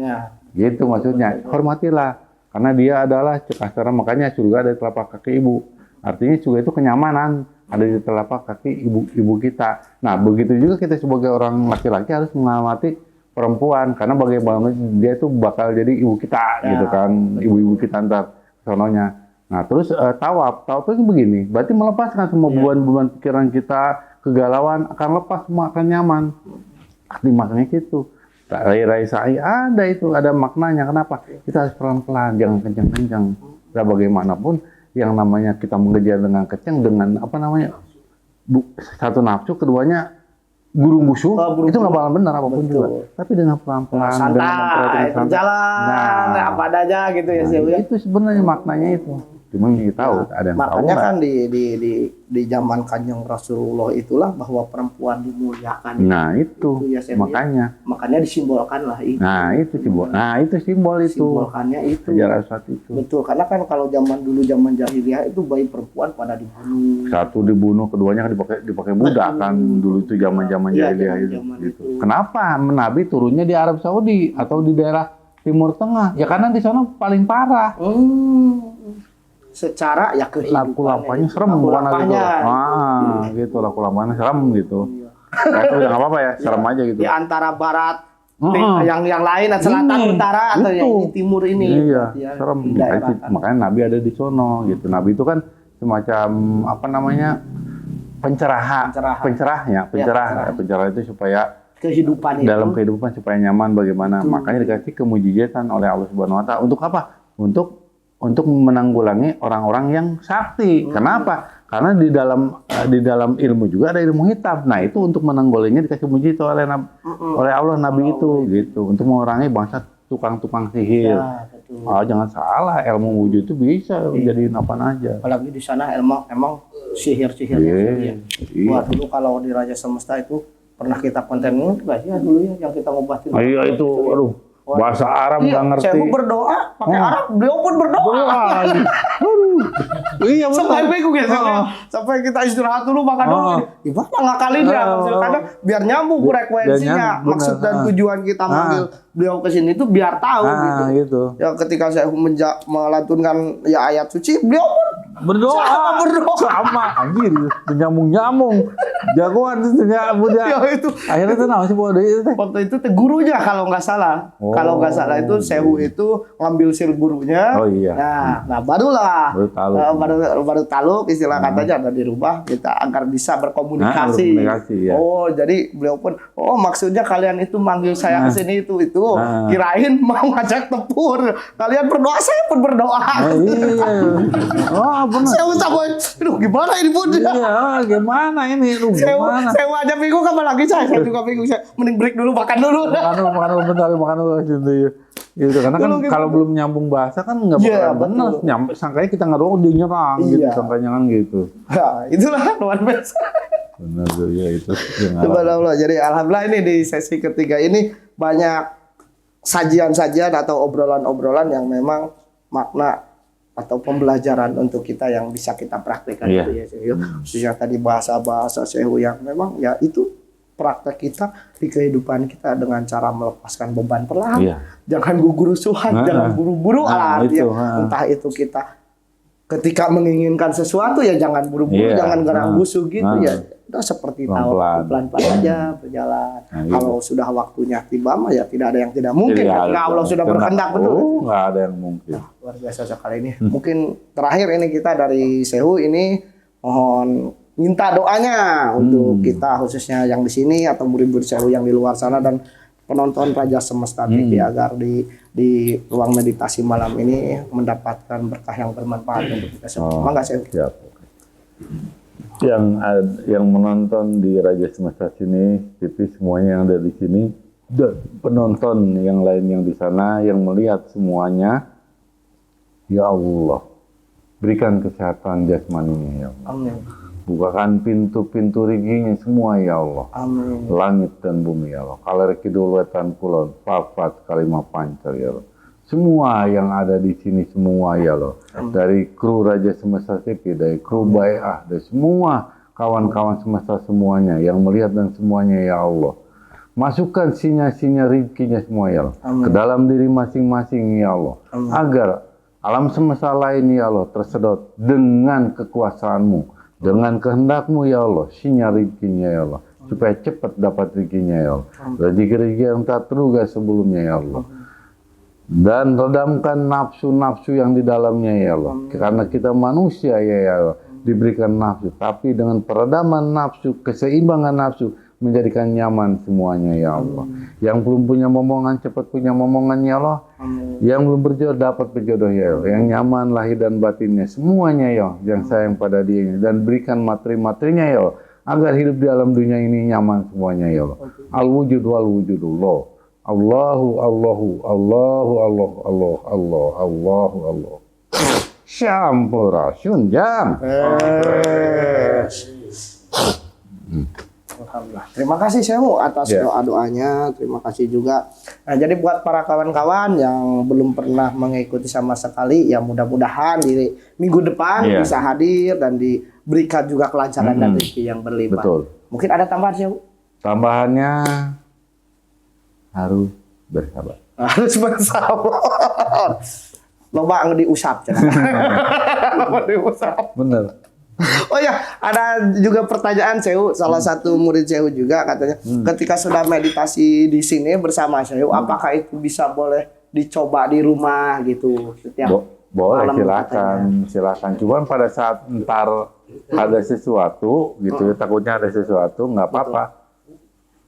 S2: Gitu maksudnya, hormatilah. Karena dia adalah cekasara, makanya surga ada di telapak kaki ibu. Artinya juga itu kenyamanan ada di telapak kaki ibu kita. Nah, begitu juga kita sebagai orang laki-laki harus menghormati perempuan, karena bagaimana dia itu bakal jadi ibu kita, gitu kan, ibu-ibu kita ntar sononya. Nah, terus tawaf itu begini, berarti melepaskan semua beban-beban pikiran kita, kegalauan akan lepas, semua akan nyaman. Arti maknanya gitu. Rai sa'i ada maknanya. Kenapa? Kita harus pelan-pelan, jangan kencang-kencang. Nah, bagaimanapun yang namanya kita mengejar dengan kencang, dengan apa namanya satu nafsu, keduanya guru-gusu, itu nggak bakal benar apapun juga. Tapi dengan pelan-pelan,
S1: santai, berjalan, apa aja gitu ya sih.
S2: Itu sebenarnya maknanya itu. Cuma kita tahu, ada yang tahu.
S1: Makanya kan di zaman Kanjeng Rasulullah itulah bahwa perempuan dimuliakan.
S2: Nah itu
S1: ya, makanya disimbolkan lah itu.
S2: Nah itu simbol. Nah itu simbol itu.
S1: Simbolkannya itu.
S2: Hajar aswad itu.
S1: Betul, karena kan kalau zaman dulu zaman jahiliyah itu bayi perempuan pada dibunuh.
S2: Satu dibunuh, keduanya kan dipakai budak kan dulu itu zaman jahiliyah itu. Kenapa Nabi turunnya di Arab Saudi atau di daerah Timur Tengah? Ya karena di sana paling parah.
S1: Secara ya kehidupan
S2: laku-lakunya serem bukan gitu. Gitu laku-lakunya serem gitu. Ya itu udah nggak apa-apa ya, serem aja gitu.
S1: Di antara barat yang lain selatan utara atau yang timur ini.
S2: Iya, serem. Makanya Nabi ada di sono gitu. Nabi itu kan semacam apa namanya? pencerah itu supaya
S1: kehidupan
S2: dalam kehidupan supaya nyaman bagaimana. Makanya dikasih kemujizatan oleh Allah Subhanahu wa taala. Untuk apa? Untuk menanggulangi orang-orang yang sakti. Kenapa? Karena di dalam ilmu juga ada ilmu hitam. Nah, itu untuk menanggulanginya dikasih mujizat oleh Allah Nabi itu gitu, untuk mengurangi bangsa tukang-tukang sihir. Jangan salah, ilmu wujud itu bisa jadiin apa aja.
S1: Apalagi di sana emang sihir-sihirnya. Wah, dulu kalau di Raja Semesta itu pernah kita konten enggak sih dulu yang kita ngobatin.
S2: Iya itu, aduh. Bahasa Arab nggak ngerti.
S1: Saya berdoa pakai Arab, beliau pun berdoa.
S2: Iya betul.
S1: Sampai bingung ya, sampai kita istirahat dulu makan dulu. Gimana ngakalinnya? Karena biar nyambung frekuensinya. Maksud dan tujuan kita manggil beliau ke sini itu biar tahu gitu. Ya ketika saya melantunkan ya ayat suci, beliau pun
S2: berdoa. Sama anjir, nyambung-nyambung. Jagoan tuh ternyata muda.
S1: Ya itu.
S2: Akhirnya tuh nama sih bodoh itu teh.
S1: Waktu itu teh gurunya kalau nggak salah. Kalau nggak salah itu Sewu itu ngambil sil gurunya.
S2: Oh iya.
S1: Nah barulah
S2: Baru taluk.
S1: baru taluk istilah katanya ada dirubah kita agar bisa berkomunikasi.
S2: Berkomunikasi, ya.
S1: Oh jadi beliau pun maksudnya kalian itu manggil saya ke sini itu kirain mau ngajak tempur. Kalian berdoa saya pun berdoa.
S2: Iya. Oh benar.
S1: Saya ucapkan, aduh gimana ini pun?
S2: Iya, gimana ini? Gimana?
S1: Saya aja bingung kapan lagi saya juga bingung. Saya mending break dulu, makan dulu.
S2: Makan dulu bentar, makan dulu gitu ya. Gitu karena kan kalau belum nyambung bahasa kan nggak bakal benar. Sangkanya kita ngedoa dia nyerang gitu, sangkanya kan gitu.
S1: Nah, itulah luar biasa.
S2: Benar tuh ya itu.
S1: Subhanallah. Jadi alhamdulillah ini di sesi ketiga ini banyak sajian-sajian atau obrolan-obrolan yang memang makna atau pembelajaran untuk kita yang bisa kita praktekkan itu ya Sehu. Khususnya tadi bahasa-bahasa Sehu yang memang ya itu praktek kita di kehidupan kita dengan cara melepaskan beban perlahan. Jangan gugur-gusuhan, jangan buru-buru entah itu kita ketika menginginkan sesuatu ya jangan buru-buru, jangan garang gusuh gitu ya. Udah seperti tahu pelan-pelan aja berjalan. Kalau sudah waktunya tiba mah ya tidak ada yang tidak mungkin. Karena Allah sudah berkehendak betul.
S2: Nggak ada yang mungkin.
S1: Luar biasa sekali ini. Mungkin terakhir ini kita dari Sehu ini mohon minta doanya untuk kita khususnya yang di sini atau murid-murid Sehu yang di luar sana dan penonton Raja Semesta TV agar di ruang meditasi malam ini mendapatkan berkah yang bermanfaat untuk kita semua. Mangga Sehu.
S2: Yang menonton di Raja Semesta sini, TV semuanya yang ada di sini, dan penonton yang lain yang di sana yang melihat semuanya, ya Allah, berikan kesehatan jasmaninya ya Allah. Amin. Bukakan pintu-pintu rezekinya semua ya Allah. Amin. Langit dan bumi ya Allah. Kaler kidul wetan kulon, papat kalima pancar ya Allah. Semua yang ada di sini semua ya Allah. Dari kru Raja Semesta TV, dari kru Bai'ah, dari semua kawan-kawan semesta semuanya yang melihat dan semuanya ya Allah. Masukkan sinyal-sinyal rezekinya semua ya Allah. Ke dalam diri masing-masing ya Allah. Agar alam semesta lain ya Allah tersedot dengan kekuasaanmu, dengan kehendakmu ya Allah, sinyal rezekinya ya Allah. Supaya cepat dapat rezekinya ya Allah. Rezeki-rezeki yang tak terduga sebelumnya ya Allah. Dan redamkan nafsu-nafsu yang di dalamnya ya Allah. Karena kita manusia ya Allah, diberikan nafsu, tapi dengan peredaman nafsu, keseimbangan nafsu menjadikan nyaman semuanya ya Allah. Yang belum punya momongan cepat punya momongan ya Allah. Yang belum berjodoh dapat berjodoh ya Allah. Yang nyaman lahir dan batinnya semuanya ya Allah, yang sayang pada dia dan berikan materi-materinya ya Allah, agar hidup di alam dunia ini nyaman semuanya ya Allah. Al-wujud wal wujudullah. Allahu Allahu Allahu Allah Allah Allah Allahu Allah. Syampurasun jam.
S1: Alhamdulillah. Terima kasih Sehu atas doa-doanya. Terima kasih juga. Nah, jadi buat para kawan-kawan yang belum pernah mengikuti sama sekali, ya mudah-mudahan di minggu depan bisa hadir dan diberikan juga kelancaran dan rezeki yang berlimpah.
S2: Betul.
S1: Mungkin ada tambahan Sehu?
S2: Tambahannya harus bersabar.
S1: Harus bersabar. Loba diusap. Diusap.
S2: Bener.
S1: Oh ya, ada juga pertanyaan Sehu, salah satu murid Sehu juga katanya, ketika sudah meditasi di sini bersama Sehu, apakah itu bisa boleh dicoba di rumah gitu setiap
S2: boleh,
S1: malam?
S2: silakan. Cuman pada saat ntar ada sesuatu gitu, takutnya ada sesuatu, nggak apa-apa.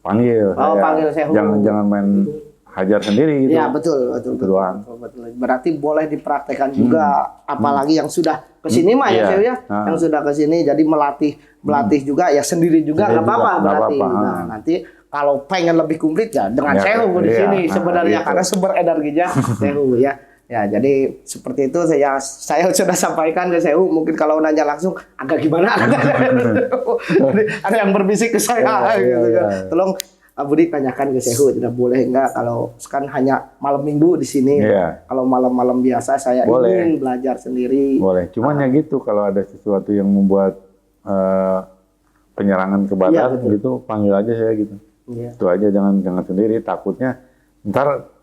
S2: Panggil.
S1: Panggil Sehu.
S2: Jangan main hajar sendiri gitu.
S1: Ya betul.
S2: Doang.
S1: Berarti boleh dipraktekkan juga, apalagi yang sudah kesini mah ya Sehu ya, yang sudah kesini jadi melatih juga ya sendiri juga nggak apa-apa berarti. Nah nanti kalau pengen lebih komplit ya dengan Sehu di sini sebenarnya karena sumber energinya Sehu ya. Ya jadi seperti itu saya sudah sampaikan ke Sehu, mungkin kalau nanya langsung agak gimana ada yang berbisik ke saya gitu kan. Tolong Budi tanyakan ke Sehu, tidak boleh enggak kalau kan hanya malam minggu di sini. Kalau malam-malam biasa saya ingin belajar sendiri.
S2: Boleh. Cuman ya gitu kalau ada sesuatu yang membuat penyerangan ke badan gitu panggil aja saya gitu. Itu aja jangan sendiri, takutnya ntar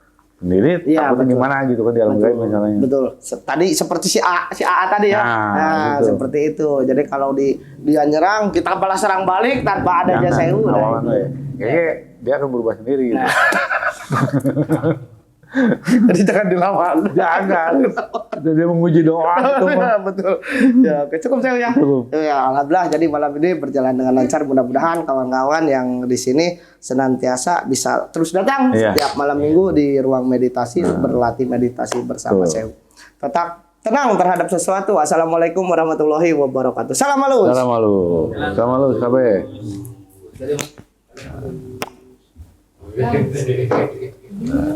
S2: sendiri,
S1: Iya,
S2: takutnya
S1: betul.
S2: gimana gitu kan di alam gaib misalnya.
S1: Betul. Tadi seperti si AA tadi ya. Nah,
S2: gitu.
S1: seperti itu. Jadi kalau dia nyerang, kita balas serang balik tanpa ada
S2: Jangan,
S1: sewu.
S2: awalan ya. Kayaknya dia akan berubah sendiri gitu.
S1: Jadi jangan dilawan.
S2: Jangan. Dia menguji doa gitu.
S1: Betul. Ya, oke, cukup saya ya. Ya, alhamdulillah. Jadi malam ini berjalan dengan lancar. Mudah-mudahan kawan-kawan yang di sini senantiasa bisa terus datang setiap malam minggu di ruang meditasi berlatih meditasi bersama Sewu. Tetap tenang terhadap sesuatu. Assalamualaikum warahmatullahi wabarakatuh. Salam halus.
S2: Salam halus. Salam halus, Kabe.
S7: Nah.